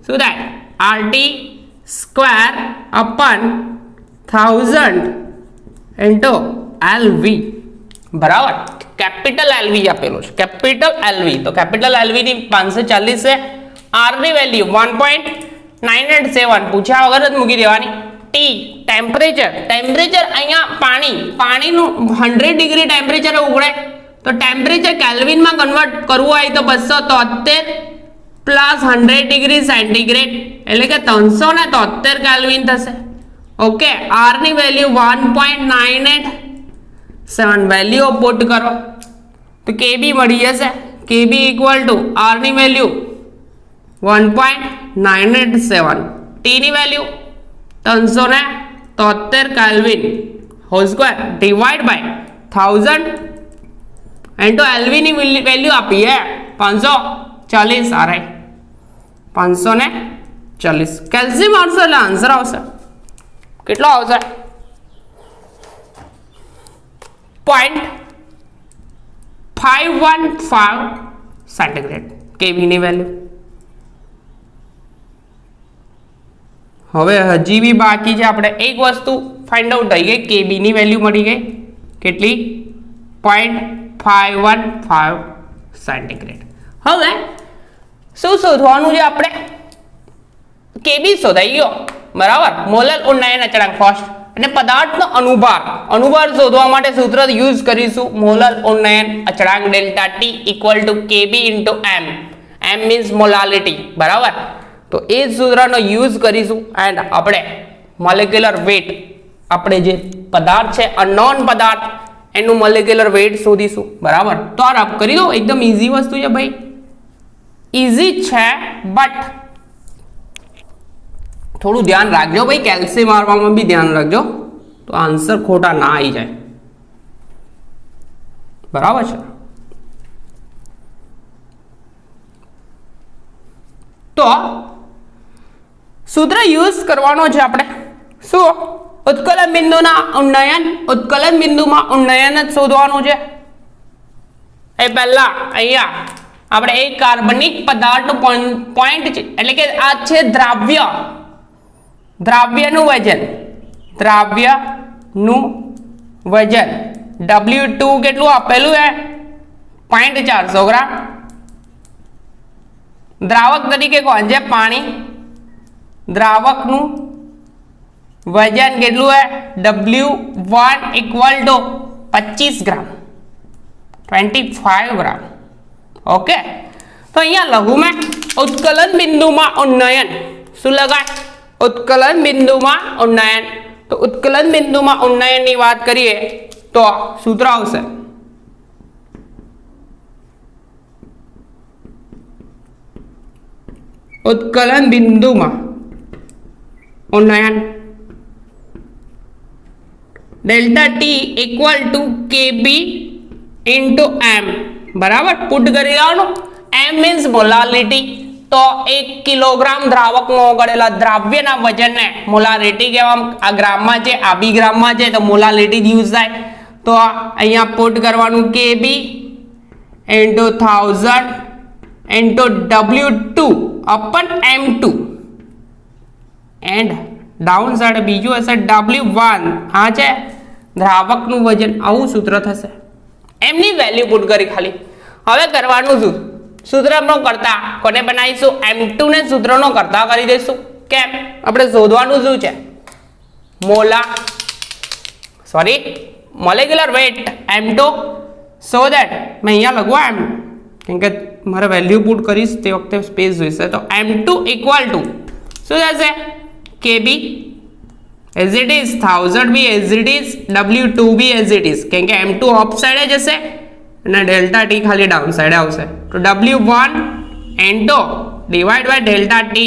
શું થાય? RT સ્ક્વેર અપન 1000 ઇન્ટુ LV, બરાબર. કેપિટલ LV આપેલું છે, કેપિટલ LV. તો કેપિટલ LV ની 540 છે. R ની વેલ્યુ 1.987 પૂછ્યા વગર જ મૂકી દેવાની. T ટેમ્પરેચર અહીંયા પાણીનું 100 ડિગ્રી ટેમ્પરેચર ઉગડે, તો ટેમ્પરેચર કેલ્વિનમાં કન્વર્ટ કરવું હોય તો 273 પ્લસ 100 ડિગ્રી સેન્ટીગ્રેડ એટલે કે 373 કેલ્વિન થશે. ઓકે, R ની વેલ્યુ 1.987 વેલ્યુ પુટ કરો તો KB મળી જશે. KB ઇક્વલ ટુ R ની વેલ્યુ 1.987, T ની value 373 kelvin whole square divide by 1000 into LV ની વેલ્યુ આપી હે 540. આ રાઈટ 540 કેલ્શિયમ આવશે એટલે આન્સર આવશે કેટલો આવશે? 0.515 સેન્ટીગ્રેડ KB ની વેલ્યુ. હવે હજી બી બાકી છે, આપણે એક વસ્તુ ફાઇન્ડ આઉટ થઈ ગઈ. KB ની વેલ્યુ મળી ગઈ કેટલી? 0.515 સેન્ટીગ્રેડ. હવે શું શોધવાનું છે આપણે? KB શોધાઈ ગયો, બરાબર. મોલર ઉન્નયન અચળાંક ફર્સ્ટ, અને પદાર્થનો અનુભાર શોધવા માટે સૂત્ર યુઝ કરીશું મોલર ઉન્નયન અચળાંક delta T equal to KB into M. M means molality, બરાબર. તો એ જ સૂત્રનો યુઝ કરીશું એન્ડ આપણે મોલેક્યુલર વેટ, આપણે જે પદાર્થ છે અનનોન પદાર્થ એનું મોલેક્યુલર વેટ શોધીશું, બરાબર. તો આ રફ કરી દો, એકદમ ઈઝી વસ્તુ છે ભાઈ, ઈઝી છે બટ થોડું ધ્યાન રાખજો ભાઈ. કેલ્શિયમ મારવામાં બી ધ્યાન રાખજો તો આન્સર ખોટા ના આવી જાય, બરાબર છે. તો સૂત્ર યુઝ કરવાનો છે આપણે શું? ઉત્કલન બિંદુમાં ઉન્નયન જ શોધવાનું છે. એ પહેલા અહીંયા આપણે એક કાર્બનિક પદાર્થનો પોઈન્ટ છે, એટલે કે આ છે દ્રાવ્યનું વજન W2 કેટલું આપેલું છે? 0.400 ગ્રામ. દ્રાવક તરીકે કોણ છે? પાણી. દ્રાવકનું વજન કેટલું છે? W1 equal to 25 gram, 25 gram. Okay, તો અહીંયા લઘુ મેં ઉત્કલન બિંદુમાં ઉન્નયન શું લગાય? ઉત્કલન બિંદુમાં ઉન્નયન. તો ઉત્કલન બિંદુમાં ઉન્નયનની વાત કરીએ તો સૂત્ર આવશે ઉત્કલન બિંદુમાં ઉન્નયન delta T equal to KB into M, બરાબર. પુટ કરી દેવાનું. M means molality. તો 1 કિલોગ્રામ દ્રાવકમાં ઓગળેલા દ્રાવ્યના વજનને મોલાલિટી કહેવામાં. આ ગ્રામમાં છે, આ બી ગ્રામમાં છે, તો મોલાલિટી યુઝ થાય. તો અહીંયા પુટ કરવાનું KB into 1000 into W2 અપન M2 and down side બીજું હશે W1. આ છે દ્રાવકનું વજન. આવું સૂત્ર થશે. એમની વેલ્યુ પુટ કરી ખાલી. હવે કરવાનું શું? સૂત્રનો કરતા કોને બનાવીશું? M2 ને સૂત્રનો કરતા કરી દઈશું. કેમ? આપણે શોધવાનું શું છે? Molecular weight M2. So that મેં અહીંયા લખવા M, કેમ કે મારે વેલ્યુ પુટ કરીશ તે વખતે સ્પેસ જોઈશે. તો M2 ઇક્વલ ટુ શું થશે? KB as it is, 1000 B as it is, W2 B as it is, કેમ કે M2 અપ સાઈડે જશે અને ડેલ્ટા T ખાલી ડાઉન સાઈડે આવશે. તો W1 into divide by delta T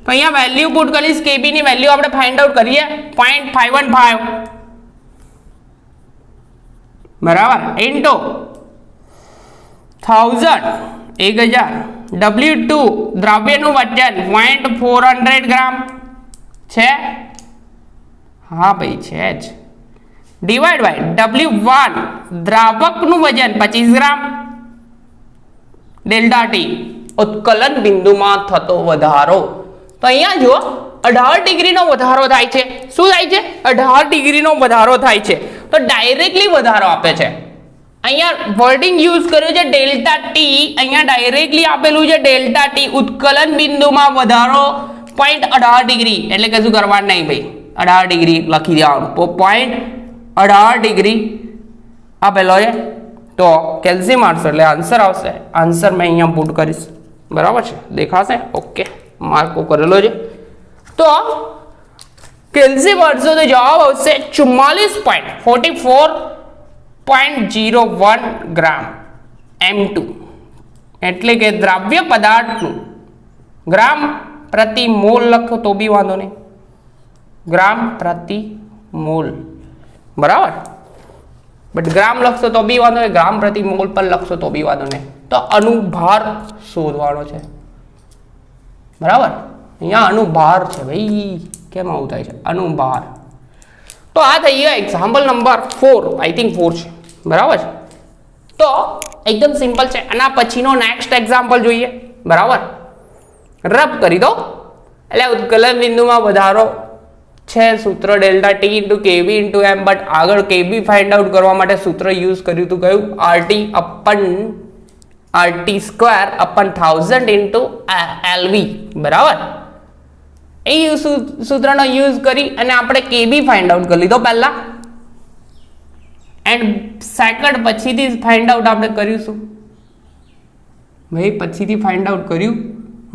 તો અહીંયા વેલ્યુ પુટ કરીશ, કેબી ની વેલ્યુ આપણે ફાઇન્ડ આઉટ કરીએ 0.515 બરાબર ઇન્ટુ 1000 W2 દ્રવ્યનું વજન 0.400 ગ્રામ છે, હા ભાઈ છે જ, ડિવાઈડ બાય W1 દ્રાવકનું વજન 25 ગ્રામ, ડેલ્ટા ટી ઉત્કલન બિંદુમાં થતો વધારો. તો અહીંયા જુઓ 18 ડિગ્રીનો વધારો થાય છે. શું થાય છે? 18 ડિગ્રીનો વધારો થાય છે. તો ડાયરેક્ટલી વધારો આપે છે. અહીંયા વર્ડિંગ યુઝ કર્યું છે ડેલ્ટા ટી, અહીંયા ડાયરેક્ટલી આપેલું છે ડેલ્ટા ટી ઉત્કલન બિંદુમાં વધારો 0.18 ડિગ્રી, એટલે કશું કરવાનું નહીં ભાઈ, 18 ડિગ્રી લખી દેવાનું. 0.18 ડિગ્રી આપેલો છે. તો કેલ્શિયમ આવશે એટલે આન્સર આવશે. આન્સર મેં અહીંયા પુટ કરીશ, બરાબર છે, દેખાશે? ઓકે, માર્કો કરેલો છે. તો કેલ્શિયમ આવશે તો જવાબ આવશે 44.01 ગ્રામ M2, એટલે કે દ્રાવ્ય પદાર્થનું ગ્રામ પ્રતિ મોલ લખો તો બી વાંધો નહીં, ગ્રામ પ્રતિ મોલ, બરાબર. બટ ગ્રામ લખશો તો બી વાંધો નહીં, ગ્રામ પ્રતિ મોલ પર લખશો તો બી વાંધો નહીં. તો અણુભાર શોધવાનો છે, બરાબર. અહીંયા અણુભાર છે ભાઈ, કેમ આવું થાય છે? અણુભાર. તો આ થઈ ગયો એક્ઝામ્પલ નંબર 4, આઈ થિંક 4 છે, બરાબર છે. તો એકદમ સિમ્પલ છે. આના પછીનો નેક્સ્ટ એક્ઝામ્પલ જોઈએ, બરાબર. રબ કરી દો. એટલે ઉત્કલન બિંદુમાં વધારો છે, સૂત્ર delta T into KB into M, but આગળ કેબી ફાઇન્ડ આઉટ કરવા માટે સૂત્ર યુઝ કર્યું હતું કયું? RT સ્ક્વેર અપન 1000 ઇન્ટુ LV, બરાબર. એ સૂત્રનો યુઝ કરી અને આપણે કેબી ફાઇન્ડ આઉટ કરી લીધો પહેલા, એન્ડ સેકન્ડ પછીથી ફાઇન્ડ આઉટ આપણે કરીશું ભાઈ, પછીથી ફાઇન્ડ આઉટ કર્યું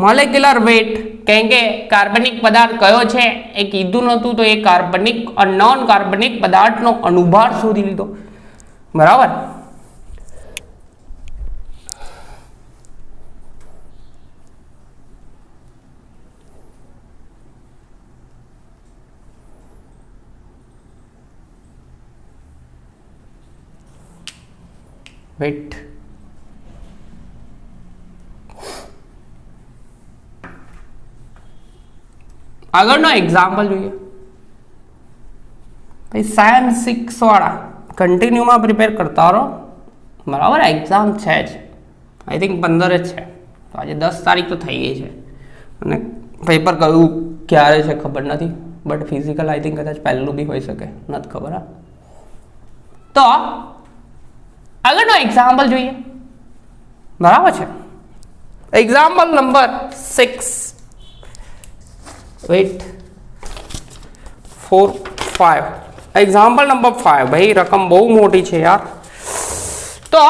મોલેક્યુલર વેટ, કેમ કે કાર્બનિક પદાર્થ કયો છે એ કીધું નહોતું, તો એ કાર્બનિક નોન કાર્બનિક પદાર્થનો અણુભાર શોધી લીધો, બરાબર. વેટ આગળનો એક્ઝામ્પલ જોઈએ ભાઈ. સાયન્સ 6 વાળા કન્ટિન્યુમાં પ્રિપેર કરતા રહો, બરાબર. એક્ઝામ છે જ, આઈ થિંક 15 જ છે, તો આજે 10 તારીખ તો થઈ ગઈ છે અને પેપર કયું ક્યારે છે ખબર નથી, બટ ફિઝિકલ આઈ થિંક કદાચ પહેલું બી હોઈ શકે, નથી ખબર. હા, તો આગળનો એક્ઝામ્પલ જોઈએ, બરાબર છે. Example number 6, wait 4 5, example number 5. ભાઈ રકમ બહુ મોટી છે યાર, તો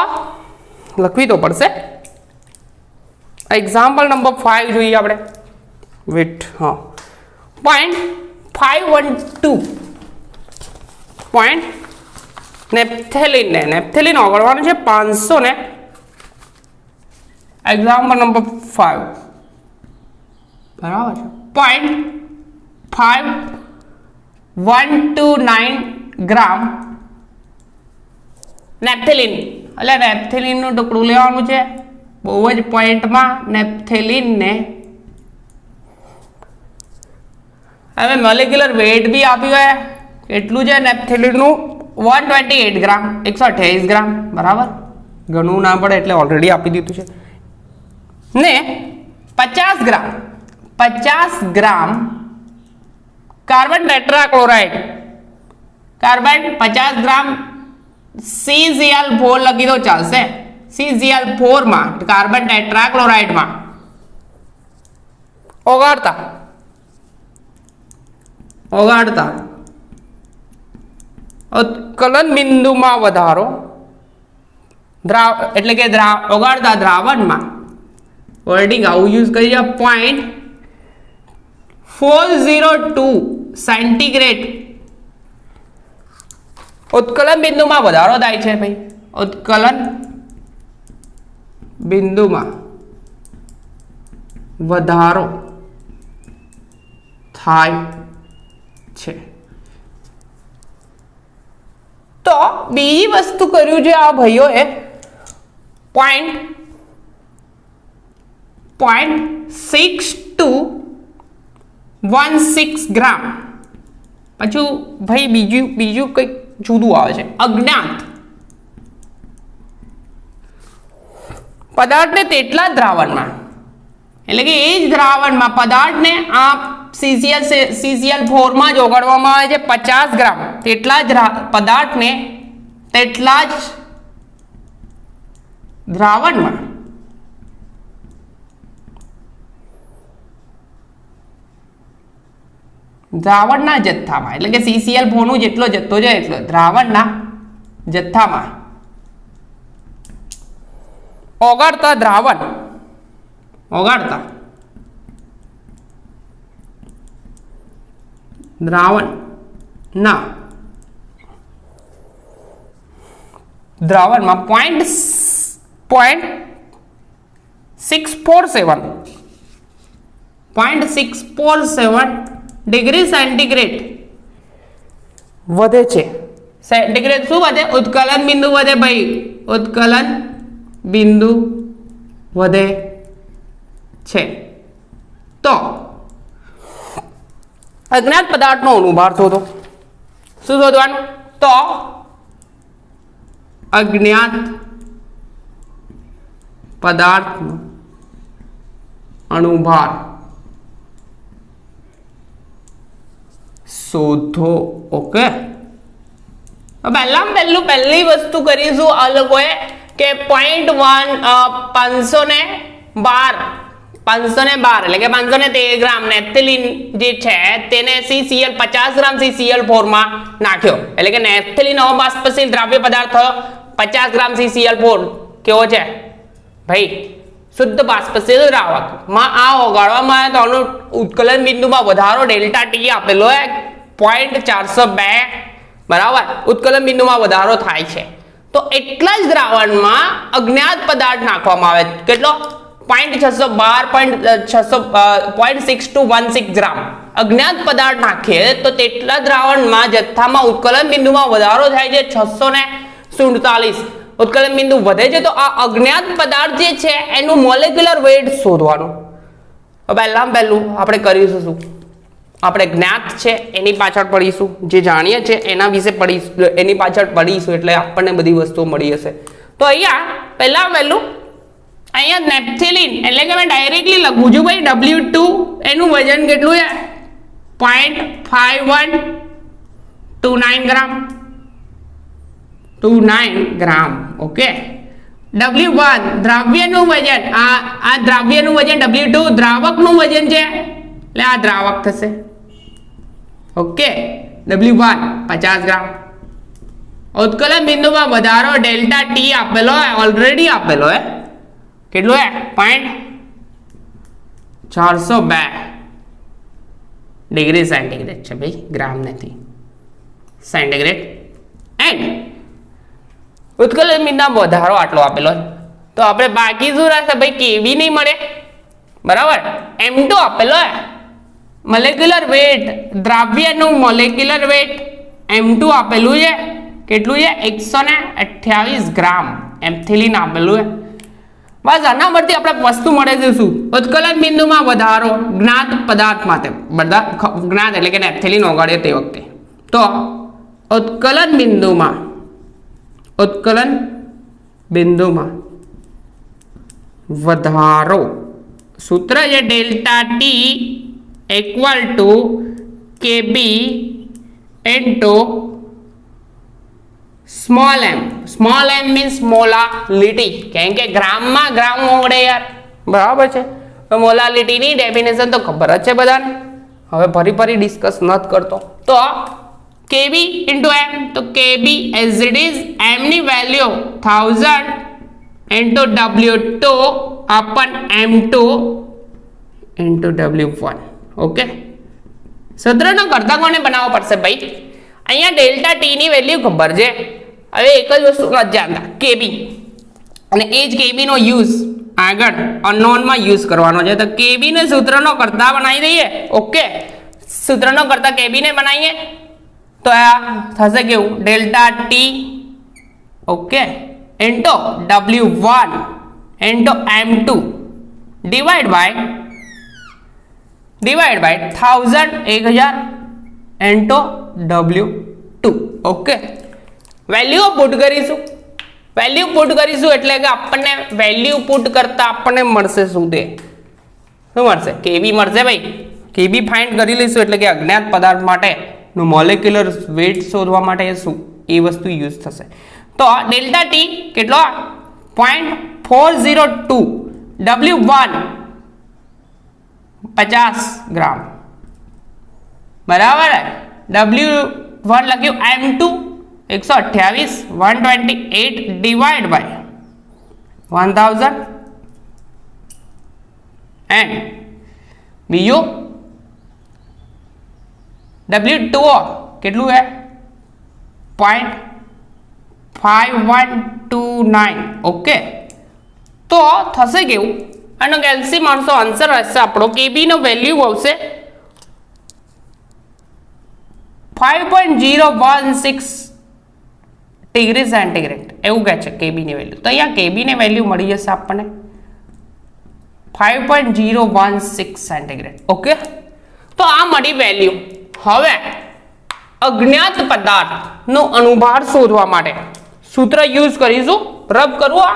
લખવી તો પડશે. એક્ઝામ્પલ નંબર 5 જોઈએ આપણે. વેટ, હા, 0.512 નેપ્થેલિન ઓગળવાનું છે 500 ને. એક્ઝામ્પલ નંબર 5, બરાબર છે. 0.5129 ગ્રામ નેપ્થેલિન, એટલે નેપ્થેલિનનું ટુકડું લેવાનું છે, બહુ જ પોઈન્ટમાં નેપ્થેલિનને. હવે મોલેક્યુલર વેટ બી આપ્યું હોય એટલું છે નેપ્થેલિનનું, 128 ગ્રામ, 128 ગ્રામ, બરાબર. ઘણું ના પડે એટલે ઓલરેડી આપી દીધું છે ને. 50 ગ્રામ કાર્બન ટેટ્રાક્લોરાઇડ, કાર્બન 50 ગ્રામ CgL4 લખી દો ચાલશે. CgL4 માં કાર્બન ટેટ્રાક્લોરાઇડમાં ઓગાળતા ઉત્કલન બિંદુમાં વધારો, એટલે કે ઓગાળતા દ્રાવણમાં, વર્ડિંગ આવું યુઝ કરી 0.402 સેન્ટીગ્રેડ ઉત્કલન બિંદુમાં વધારો થાય છે ભાઈ. ઉત્કલન બિંદુમાં વધારો થાય છે। તો બીજી વસ્તુ કર્યું છે આ ભાઈઓએ 0.6216 ગ્રામ। પાછું ભાઈ બીજું કંઈક જુદું આવે છે, અજ્ઞાત પદાર્થને તેટલા દ્રાવણમાં, એટલે કે એ જ દ્રાવણમાં પદાર્થને આ CCl4 માં જ ઓગાળવામાં આવે છે 50 ગ્રામ, તેટલા જ પદાર્થને તેટલા જ દ્રાવણમાં દ્રાવણના જથ્થામાં, એટલે કે CCl4 નો જેટલો જથ્થો છે એટલો દ્રાવણના જથ્થામાં ઓગાળતા દ્રાવણમાં 0.647 ડિગ્રી સેન્ટીગ્રેડ વધે છે। સેન્ટીગ્રેડ શું વધે? ઉત્કલન બિંદુ વધે ભાઈ, ઉત્કલન બિંદુ વધે છે। તો અજ્ઞાત પદાર્થનો અણુભાર શોધો। શું શોધવાનું? તો અજ્ઞાત પદાર્થનો અણુભાર શોધો। ઓકે, પહેલી વસ્તુ કરીશું આ લોકોએ કે 512 એટલે કે 513 ગ્રામ નેપ્થેલિન જે છે તેને CCl 50 ગ્રામ CCl4 માં નાખ્યો, એટલે કે નેપ્થેલિન અબાષ્પશીલ દ્રાવ્ય પદાર્થ થયો 50 ગ્રામ CCl4 કેવો છે ભાઈ? શુદ્ધ બાષ્પશીલ દ્રાવક માં આ ઓગાળવામાં આવે તો આનું ઉત્કલન બિંદુમાં વધારો ડેલ્ટા ટી આપેલો છે 0.402 બરાબર, ઉત્કલન બિંદુમાં વધારો થાય છે। તો એટલા જ દ્રાવણમાં અજ્ઞાત પદાર્થ નાખવામાં આવે, કેટલો? 0.6216 ગ્રામ અજ્ઞાત પદાર્થ નાખીએ તો તેટલા દ્રાવણમાં જથ્થામાં ઉત્કલન બિંદુમાં વધારો થાય છે 647 ઉત્કલન બિંદુ વધે છે। તો આ અજ્ઞાત પદાર્થ જે છે એનું મોલેક્યુલર વેટ શોધવાનું। પહેલું આપણે કરીશું શું? આપણે જ્ઞાત છે એની પાછળ પડીશું, જે જાણીએ છે એના વિશે પડીશું, એની પાછળ પડીશું એટલે આપણને બધી વસ્તુઓ મળી હશે। તો અહીંયા અહીંયા નેપ્થેલિન એટલે કે મેં ડાયરેક્ટલી લખું છું ભાઈ W2 એનું વજન કેટલું છે? 0.5129 ગ્રામ। ઓકે, W1 દ્રાવ્યનું વજન, આ દ્રાવ્યનું વજન, W2 દ્રાવકનું વજન છે એટલે આ દ્રાવક થશે। ઓકે, W1 50 ગ્રામ। ઉત્કલન બિંદુમાં વધારો ડેલ્ટા ટી આપેલો હોય, ઓલરેડી આપેલો હોય, કેટલો હે? 0.402 ડિગ્રી સેન્ટીગ્રેડ છે ભાઈ, ગ્રામ નથી, સેન્ટીગ્રેડ। એન્ડ ઉત્કલન બિંદુમાં વધારો આટલો આપેલો છે, તો આપણે બાકી શું રહેશે ભાઈ? કેવી નહીં મળે બરાબર, M2 આપેલો હે, મોલેક્યુલર વેટ દ્રાવ્યનું મોલેક્યુલર વેટ M2 આપેલું છે, કેટલું છે? 128 ગ્રામ એમ્થિલિન આપેલું છે। બસ આના પરથી આપણે વસ્તુ મળે છે શું? ઉત્કલન બિંદુમાં વધારો જ્ઞાત પદાર્થ માટે, જ્ઞાત એટલે કે નેપ્થેલિન ઓગાળ્યો તે વખતે, તો ઉત્કલન બિંદુમાં વધારો સૂત્ર છે delta T equal to KB into small m means molality, કેમ કે ગ્રામમાં ગ્રામ ઓગળે યાર, બરાબર છે? તો મોલાલિટીની ડેફિનેશન તો ખબર જ છે બધાને, હવે ફરી ડિસ્કસ નથી કરતો। તો KB ઇન્ટુ m, તો KB as it is m ની value 1000 into W2 અપન M2 into W1। Okay, સૂત્રનો કરતા કોને બનાવવો પડશે ભાઈ? અહીંયા ડેલ્ટા ટી ની વેલ્યુ ખબર છે, હવે એક જ વસ્તુ નથી જાણતા, KB, અને એ જ KB નો યુઝ આગળ અનનોન માં યુઝ કરવાનો છે। તો KB ને સૂત્રનો કરતા બનાવી દઈએ। ઓકે, સૂત્રનો કરતા કેબી ને બનાવીએ તો આ થશે કેવું delta T okay into W1 into M2 divide by 1000 into W2 okay value put કરીશું એટલે કે આપણને વેલ્યુ પુટ કરતા આપણને મળશે શું મળશે કેબી મળશે ભાઈ કેબી ફાઇન્ડ કરી લઈશું એટલે કે અજ્ઞાત પદાર્થ માટે નું મોલેક્યુલર વેટ શોધવા માટે શું એ વસ્તુ યુઝ થશે તો ડેલ્ટા ટી કેટલો 0.402 W1 50 ગ્રામ બરાબર W1 લખ્યું M2 128 128 ડિવાઈડ બાય 1000 એન્ડ બીજું W2 કેટલું હે 0.5129 ઓકે તો થશે કેવું આનો કેલ્સી માણસો આન્સર હશે આપણો કેબી નો વેલ્યુ આવશે 5.016 ડિગ્રી સેન્ટીગ્રેડ એવું કહે છે કેબી ની વેલ્યુ તો અહીંયા કેબી ની વેલ્યુ મળી જશે આપણને 5.016 સેન્ટીગ્રેડ ઓકે તો આ મળી વેલ્યુ હવે અજ્ઞાત પદાર્થ નો અણુભાર શોધવા માટે સૂત્ર યુઝ કરીશું રબ કરવું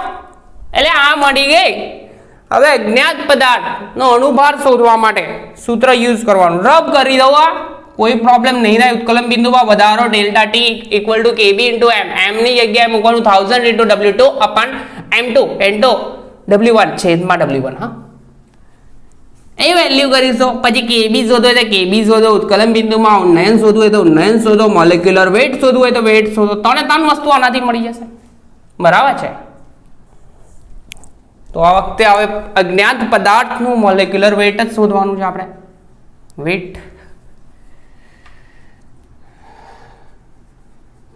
એટલે આ મળી ગઈ હવે અજ્ઞાત પદાર્થ નો અણુભાર શોધવા માટે સૂત્ર યુઝ કરવાનું રબ કરી દો કોઈ પ્રોબ્લેમ નહીં થાય ઉત્કલન બિંદુમાં વધારો delta T equal to KB into M M ની જગ્યાએ મૂકવાનું 1000 into W2 અપન M2 into W1 છેદમાં W1 હા એ વેલ્યુ કરીશું પછી કેબી શોધો એટલે કેબી શોધો ઉત્કલન બિંદુમાં ઉન્નયન શોધવું હોય તો ઉન્નયન શોધો મોલેક્યુલર વેટ શોધવું હોય તો વેટ શોધો ત્રણ વસ્તુ આનાથી મળી જશે બરાબર છે તો આ વખતે હવે અજ્ઞાત પદાર્થનું મોલેક્યુલર વેટ જ શોધવાનું છે આપણે વેટ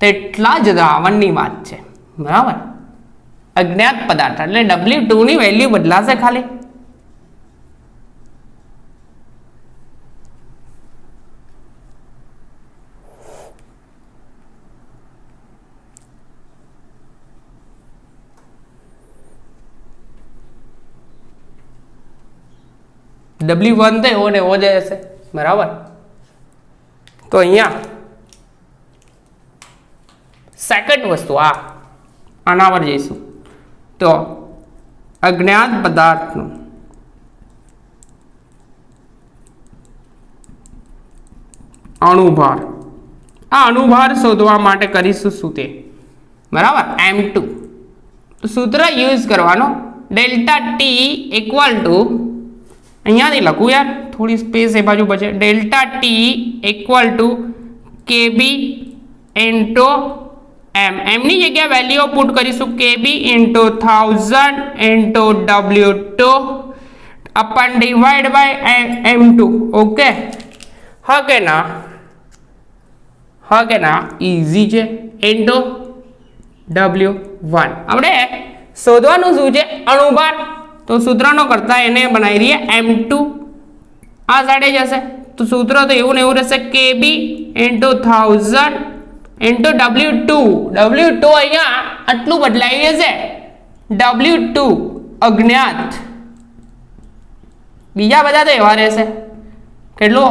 તેટલા જ દ્રાવણની વાત છે બરાબર અજ્ઞાત પદાર્થ એટલે W2 ની વેલ્યુ બદલાશે ખાલી W1 તો એવો ને એવો જ હશે બરાબર તો અહીંયા સેકન્ડ વસ્તુ આના પર જઈશું તો અજ્ઞાત પદાર્થનો અણુભાર આ અણુભાર શોધવા માટે કરીશું શું તે બરાબર M2 તો સૂત્ર યુઝ કરવાનો ડેલ્ટા ટી ઇક્વલ ટુ અહીંયાથી લખું યાર થોડી સ્પેસ એ બાજુ બચે delta T equal to KB into M ની જગ્યાએ વેલ્યુ પુટ કરીશું KB into 1000 into W2 upon divide by M2 okay હા કે ના ઈઝી છે ઇન્ટુ W1 આપણે શોધવાનું શું છે અણુભાર તો સૂત્રનો કરતા એને બનાવી રહીએ M2 આ સાઈડે જશે તો સૂત્ર તો એવું ને એવું રહેશે કેબી ઇન્ટુ 1000 ઇન્ટુ W2 અહીંયા આટલું બદલાઈ જશે W2 અજ્ઞાત બીજા બધા તો એવા રહેશે કેટલો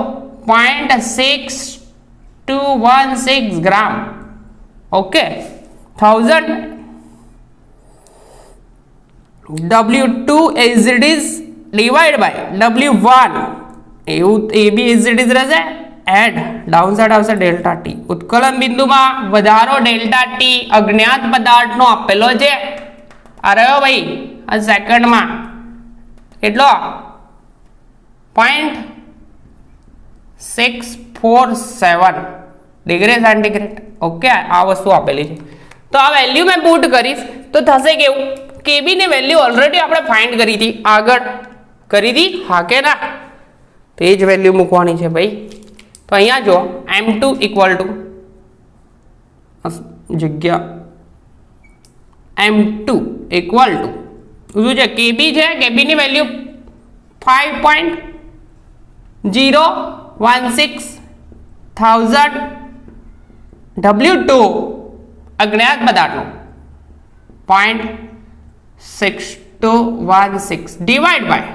0.6216 gram okay 1000 W2 as it is divided by W1 એવું એ બી as it is રહેશે એડ ડાઉન સાઈડ આવશે ડેલ્ટા ટી ઉત્કલન બિંદુમાં વધારો ડેલ્ટા ટી અજ્ઞાત પદાર્થનો આપેલો છે આ રહ્યો ભાઈ આ સેકન્ડમાં કેટલો 0.647 ડિગ્રી સેન્ટીગ્રેડ ઓકે આ વસ્તુ આપેલી છે તો આ વેલ્યુ મેં પુટ કરીશ તો થશે કેવું કેબી ની વેલ્યુ ઓલરેડી આપણે ફાઇન્ડ કરી હતી આગળ કરી હતી હા કે ના તે જ વેલ્યુ મૂકવાની છે ભાઈ તો અહીંયા જો M2 ઇક્વલ ટુ જગ્યા M2 ઇક્વલ ટુ શું છે કેબી છે કેબી ની વેલ્યુ 5.0 16,000 W2 અજ્ઞાત પદાર્થનો 0.6216 ડિવાઈડ બાય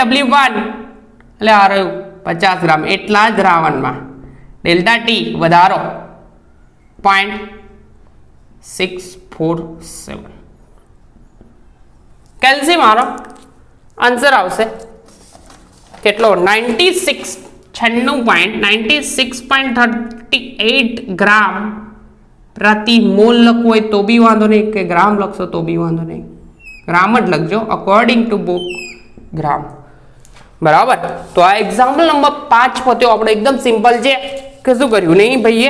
W1 એટલે આ રહ્યું 50 ગ્રામ એટલા જ દ્રાવણમાં ડેલ્ટા ટી વધારો 0.647 કેલ્શિયમ મારો આન્સર આવશે કેટલો 96.96.38 ગ્રામ પ્રતિ મોલ લખવું હોય તો બી વાંધો નહીં કે ગ્રામ લખશો તો બી વાંધો નહીં ગ્રામ જ લખજો અકોર્ડિંગ ટુ બુક ગ્રામ બરાબર તો આ એક્ઝામ્પલ નંબર 5 પત્યો આપણે એકદમ સિમ્પલ છે કશું કર્યું નહીં ભાઈએ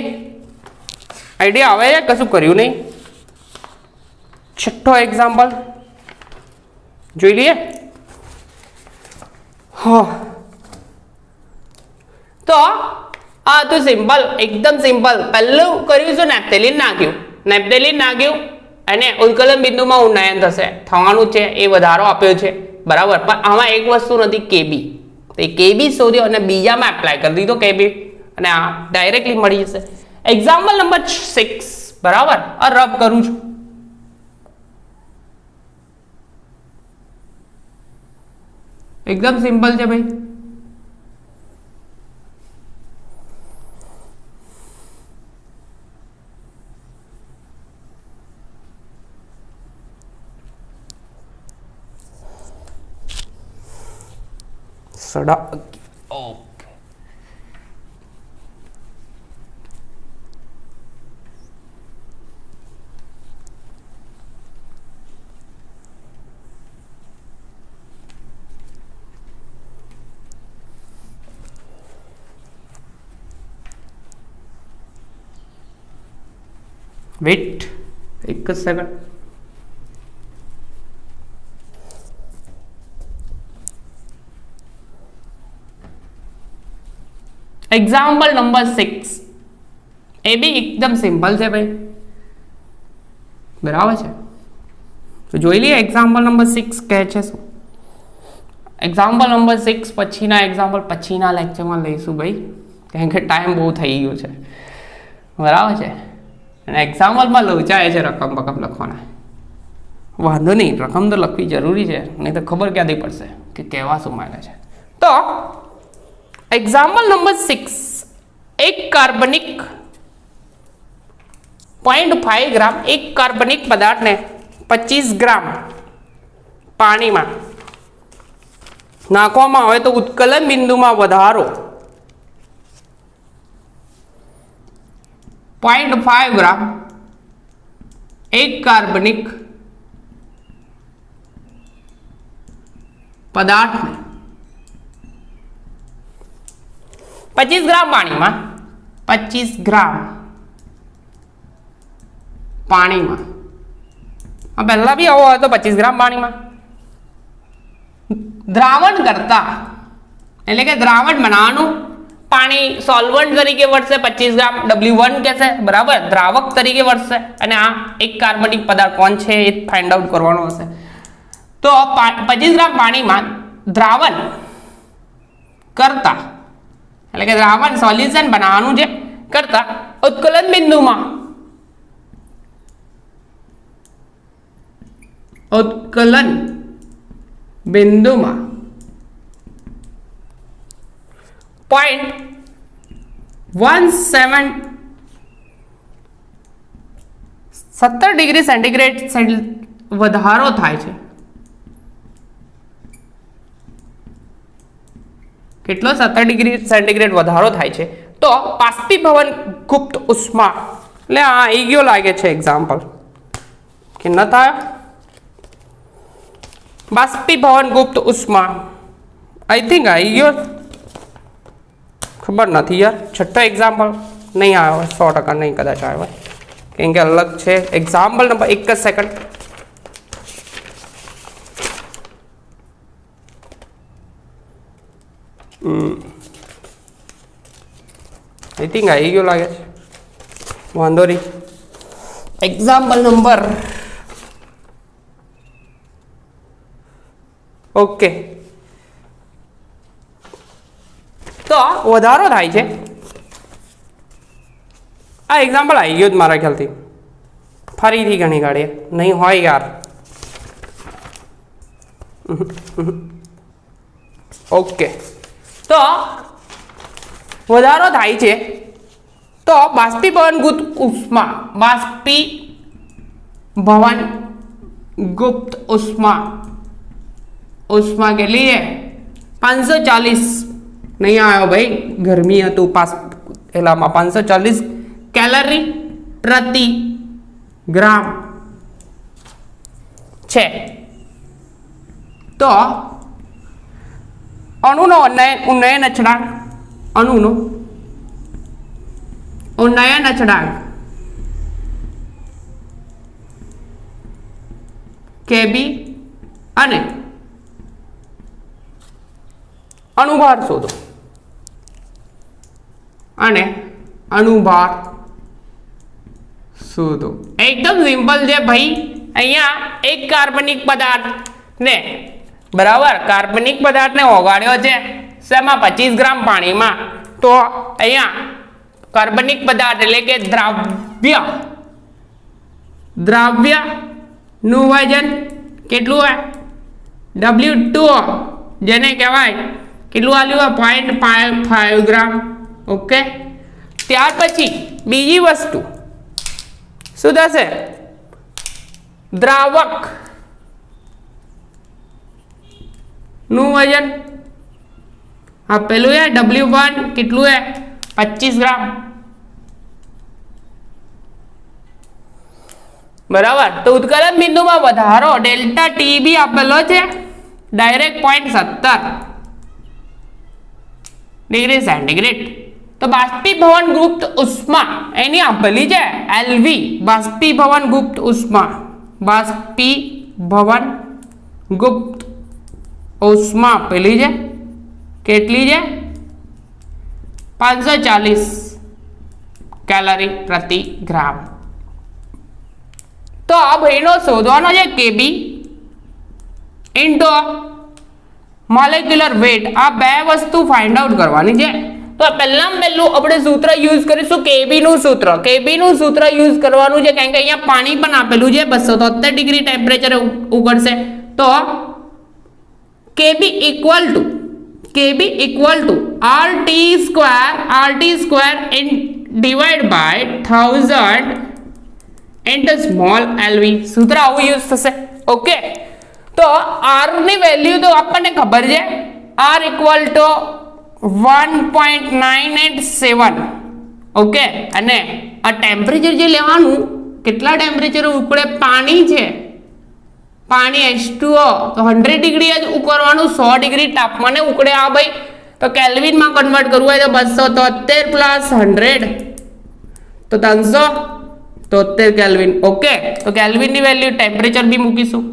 આઈડિયા આવે છે કશું કર્યું નહીં છઠ્ઠો એક્ઝામ્પલ જોઈ લઈએ તો આ તો સિમ્પલ એકદમ સિમ્પલ પહેલું કર્યું છે નેપ્થેલિન નાખ્યું અને ઉત્કલન બિંદુમાં ઉન્નયન થવાનું છે એ વધારો આપ્યો છે બરાબર પણ આમાં એક વસ્તુ નથી કેબી તો એ કેબી શોધ્યો અને બીજામાં એપ્લાય કરી દીધો કેબી અને આ ડાયરેક્ટલી મળી જશે એક્ઝામ્પલ નંબર 6 બરાબર આ રબ કરું છું એકદમ સિમ્પલ છે ભાઈ સડા ઓકે વેટ એક સેકન્ડ એક્ઝામ્પલ નંબર 6 એ બી એકદમ સિમ્પલ છે ભાઈ બરાબર છે તો જોઈ લઈએ એક્ઝામ્પલ નંબર 6 કહે છે શું એક્ઝામ્પલ નંબર 6 પછીના એક્ઝામ્પલ પછીના લેક્ચરમાં લઈશું ભાઈ કારણ કે ટાઈમ બહુ થઈ ગયો છે બરાબર છે અને એક્ઝામ્પલમાં લોચાય છે રકમ લખવાના વાંધો નહીં રકમ તો લખવી જરૂરી છે નહીં તો ખબર ક્યાંથી પડશે કે કહેવા શું માંગે છે તો એક્ઝામ્પલ નંબર 6 એક કાર્બનિક 0.5 ગ્રામ એક કાર્બનિક પદાર્થને 25 ગ્રામ પાણીમાં નાખવામાં આવે તો ઉત્કલન બિંદુમાં વધારો 0.5 ગ્રામ એક કાર્બનિક પદાર્થને 25 ગ્રામ પાણીમાં 25 ગ્રામ પાણીમાં પહેલા બી આવો હતો 25 ગ્રામ પાણીમાં દ્રાવણ કરતા એટલે કે દ્રાવણ બનાવવાનું પાણી સોલ્વન્ટ તરીકે વર્તશે 25 ગ્રામ W1 કહેશે બરાબર દ્રાવક તરીકે વર્તશે અને આ એક કાર્બનિક પદાર્થ કોણ છે એ ફાઇન્ડ આઉટ કરવાનો હશે તો 25 ગ્રામ પાણીમાં દ્રાવણ કરતા એટલે કે દ્રાવણ સોલ્યુશન બનાવવાનું છે કરતા ઉત્કલન બિંદુમાં 17 ડિગ્રી સેન્ટીગ્રેડ વધારો થાય છે કેટલો 17 ડિગ્રી સેન્ટીગ્રેડ વધારો થાય છે તો બાષ્પીભવન ગુપ્ત ઉષ્મા એટલે આ આવી ગયો લાગે છે એક્ઝામ્પલ કે ન થાય બાષ્પીભવન ગુપ્ત ઉષ્મા આઈ થિંક આવી ગયો ખબર નથી યાર છઠ્ઠો એક્ઝામ્પલ નહીં આવ્યો 100% નહીં કદાચ આવ્યો કેમ કે અલગ છે example number 1 second I think આવી ગયો લાગે છે વાંધો નહીં એક્ઝામ્પલ નંબર ઓકે તો વધારો થાય છે. આ એક્ઝામ્પલ આવી ગયું જ મારા ખ્યાલથી, ફરીથી ઘણી ગાડી નહીં હોય યાર. ઓકે, તો વધારો થાય છે તો બાષ્પીભવનગુપ્ત ઉષ્મા, બાષ્પીભવનગુપ્ત ઉષ્મા, ઉષ્મા કેટલી છે 540, નહીં આવ્યો ભાઈ, ગરમી હતું પાસ એલામાં, 540 કેલરી પ્રતિ ગ્રામ છે. તો અણુનો ઉન્નયન અચળાંક, અણુનો ઉન્નયન અચળાંક Kb અને અણુભાર શોધો, અને અણુભાર શોધો. એકદમ સિમ્પલ છે ભાઈ. અહીંયા એક કાર્બનિક પદાર્થ ને બરાબર, કાર્બનિક પદાર્થને ઓગાળ્યો છે શેમાં 25 ગ્રામ પાણીમાં. તો અહીંયા કાર્બનિક પદાર્થ એટલે કે દ્રાવ્ય નું વજન કેટલું હોય W2, જેને કહેવાય કેટલું આલ્યું હોય 0.55 ગ્રામ. ઓકે, ત્યાર પછી બીજી વસ્તુ શું થશે, દ્રાવક નું વજન આપેલું है W1 કેટલું है 25 ગ્રામ. બરાબર. તો ઉત્કલન બિંદુમાં વધારો ડેલ્ટા ટી બી આપેલો છે ડાયરેક્ટ 0.17 ડિગ્રી સેન્ટીગ્રેડ. તો બાષ્પીભવનગુપ્ત ઉષ્મા એની આપેલી છે LV, બાષ્પીભવનગુપ્ત ઉષ્મા, બાષ્પીભવનગુપ્ત ઉષ્મા આપેલી છે કેટલી છે 540 કેલરી પ્રતિ ગ્રામ. તો આ ભાઈનો શોધવાનો છે Kb ઇન્ટુ મોલેક્યુલર વેટ. આ બે વસ્તુ ફાઇન્ડ આઉટ કરવાની છે. તો પહેલાં પહેલું આપણે સૂત્ર યુઝ કરીશું Kb નું સૂત્ર. Kb નું સૂત્ર યુઝ કરવાનું છે કારણ કે અહીંયા પાણી પણ આપેલું છે 273 ડિગ્રી ટેમ્પરેચરે ઉકળશે. તો Kb equal to RT square divide by 1000 into small LV. સૂત્ર આવું યુઝ થશે. ઓકે, તો R ની વેલ્યુ તો આપણને ખબર છે, R ઇક્વલ ટુ 1.987. ઓકે, અને આ ટેમ્પરેચર જે લેવાનું, કેટલા ટેમ્પરેચર ઉકળે પાણી છે, પાણી H2O, તો 100 ડિગ્રી જ ઉકળવાનું, 100 ડિગ્રી તાપમાને ઉકળે. આ ભાઈ તો કેલ્વિનમાં કન્વર્ટ કરવું હોય તો 273 પ્લસ 100 તો 373 કેલ્વિન. ઓકે, તો કેલ્વિનની વેલ્યુ ટેમ્પરેચર બી મૂકીશું.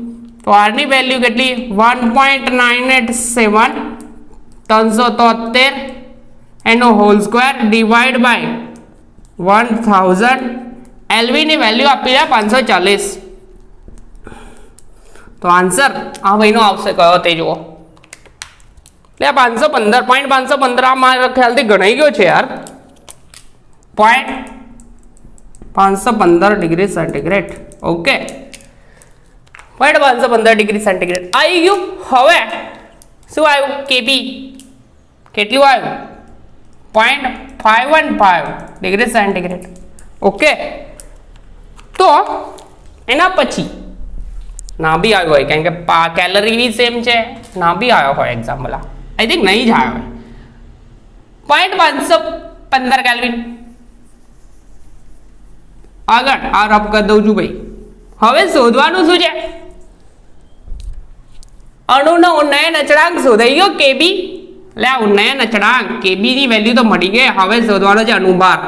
તો R ની વેલ્યુ કેટલી 1.987 373 એનો whole square divide by 1000. LV ની વેલ્યુ આપી છે 540. તો આન્સર આ ભાઈનો આવશે કયો તે જુઓ. એટલે 515 આ મારા ખ્યાલથી ગણાઈ ગયો છે યાર, 515 degree centigrade. Okay, 515 degree centigrade આવી ગયું. હવે શું આવ્યું, Kb કેટલું આવ્યું 0.515 ડિગ્રી સેન્ટીગ્રેડ. ઓકે, તો એના પછી ના બી આવ્યો હોય કારણ કે કેલરી બી સેમ છે, ના બી આવ્યો હોય એક્ઝામ્પલ, આઈ થિંક નહીં જ આવ્યો હોય 0.515 કેલ્વિન. આગળ આ રફ કરી દઉં છું ભાઈ. હવે શોધવાનું શું છે, અણુનો ઉન્નયન અચળાંક શોધાઈ ગયો Kb. એટલે આ ઉન્નયન અચળાંક Kb ની વેલ્યુ તો મળી ગઈ. હવે શોધવાનો છે અણુભાર.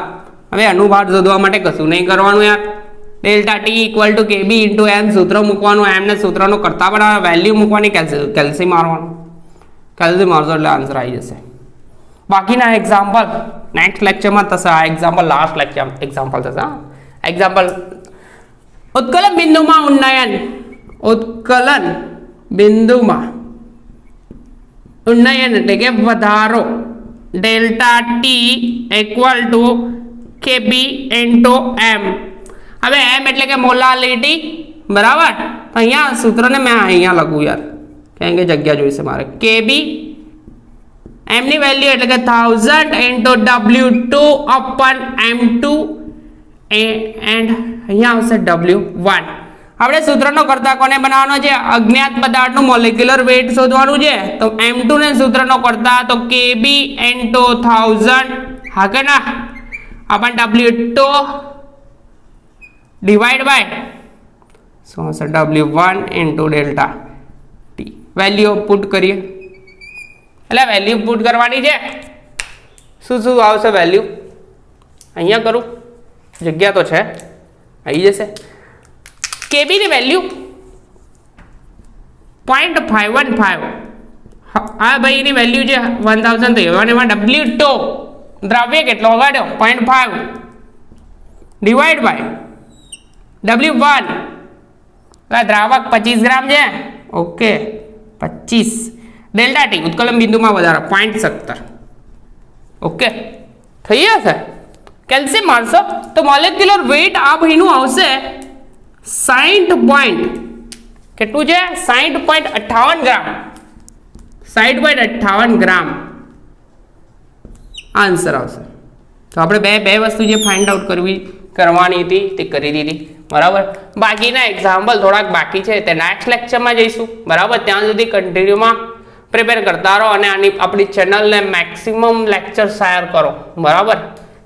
હવે અણુભાર શોધવા માટે કશું નહીં કરવાનું યાર, delta T equal to Kb into m સૂત્ર મૂકવાનું, m ને સૂત્રનો કરતા પણ વેલ્યુ મૂકવાની, કેલ્સી મારવાનું, કેલ્સી મારશો એટલે આન્સર આવી જશે. બાકીના એક્ઝામ્પલ નેક્સ્ટ લેક્ચરમાં થશે. આ એક્ઝામ્પલ લાસ્ટ લેક્ચર એક્ઝામ્પલ થશે. એક્ઝામ્પલ ઉત્કલન બિંદુમાં ઉન્નયન, ઉત્કલન બિંદુમાં ઉન્નયન એટલે કે વધારો, delta T equal to KB into M. હવે એમ એટલે કે મોલાલિટી, બરાબર. તો અહીંયા સૂત્રને મેં અહીંયા લખું યાર, કેમ કે જગ્યા જોઈશે મારે. કેબી એમની વેલ્યુ એટલે કે 1000 ઇન્ટુ W2 અપન M2 એન્ડ અહીંયા આવશે W1. આપણે સૂત્રનો કરતા કોને બનાવવાનો છે? અજ્ઞાત પદાર્થનું મોલેક્યુલર વેટ શોધવાનું છે. તો M2 ને સૂત્રનો કરતા તો KB ઇન્ટુ 1000 હા કે ના અપન W2 ડિવાઈડ બાય શું હશે W1 into delta T. Value put કરીએ, એટલે વેલ્યુ પુટ કરવાની છે. શું શું આવશે વેલ્યુ? અહીંયા કરું, જગ્યા તો છે, આવી જશે. કેબી ની વેલ્યુ 0.515. આ ભાઈ ની વેલ્યુ છે 1000 થઈ અને એમાં W2 દ્રવ્ય કેટલો વગાડ્યો 0.5 ડિવાઈડ બાય W1 દ્રાવક 25 ગ્રામ છે. ઓકે 25 ડેલ્ટા ટી ઉત્કલન બિંદુમાં વધારો 0.17. ઓકે થઈ જશે. કેલ્શિયમ મારશો તો મોલેક્યુલર વેટ આ ભાઈનું આવશે 60 પોઈન્ટ કેટલું છે 60.58 ગ્રામ. 60.58 ગ્રામ આન્સર આવશે. તો આપણે બે વસ્તુ જે ફાઇન્ડ આઉટ કરવાની હતી તે કરી દીધી, બરાબર. બાકીના એક્ઝામ્પલ થોડાક બાકી છે તે નેક્સ્ટ લેક્ચરમાં જઈશું, બરાબર. ત્યાં સુધી કન્ટિન્યુમાં પ્રિપેર કરતા રહો અને આપણી ચેનલને મેક્સિમમ લેક્ચર શેર કરો, બરાબર.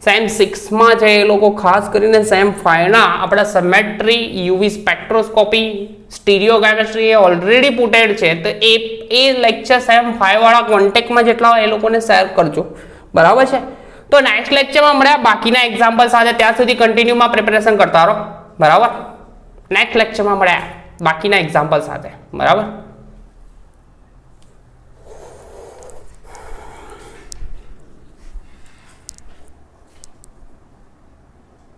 સેમ 6માં છે એ લોકો ખાસ કરીને સેમ 5ના આપણા symmetry, UV spectroscopy, stereo chemistry એ ઓલરેડી પુટેડ છે. તો એ લેક્ચર સેમ 5 વાળા કોન્ટેક્ટમાં જેટલા હોય એ લોકોને શેર કરજો, બરાબર છે. તો નેક્સ્ટ લેક્ચરમાં મળ્યા બાકીના એક્ઝામ્પલ સાથે. ત્યાં સુધી કન્ટિન્યુમાં પ્રિપેરેશન કરતા રહો, બરાબર. નેક્સ્ટ લેક્ચરમાં મળ્યા બાકીના એક્ઝામ્પલ સાથે, બરાબર.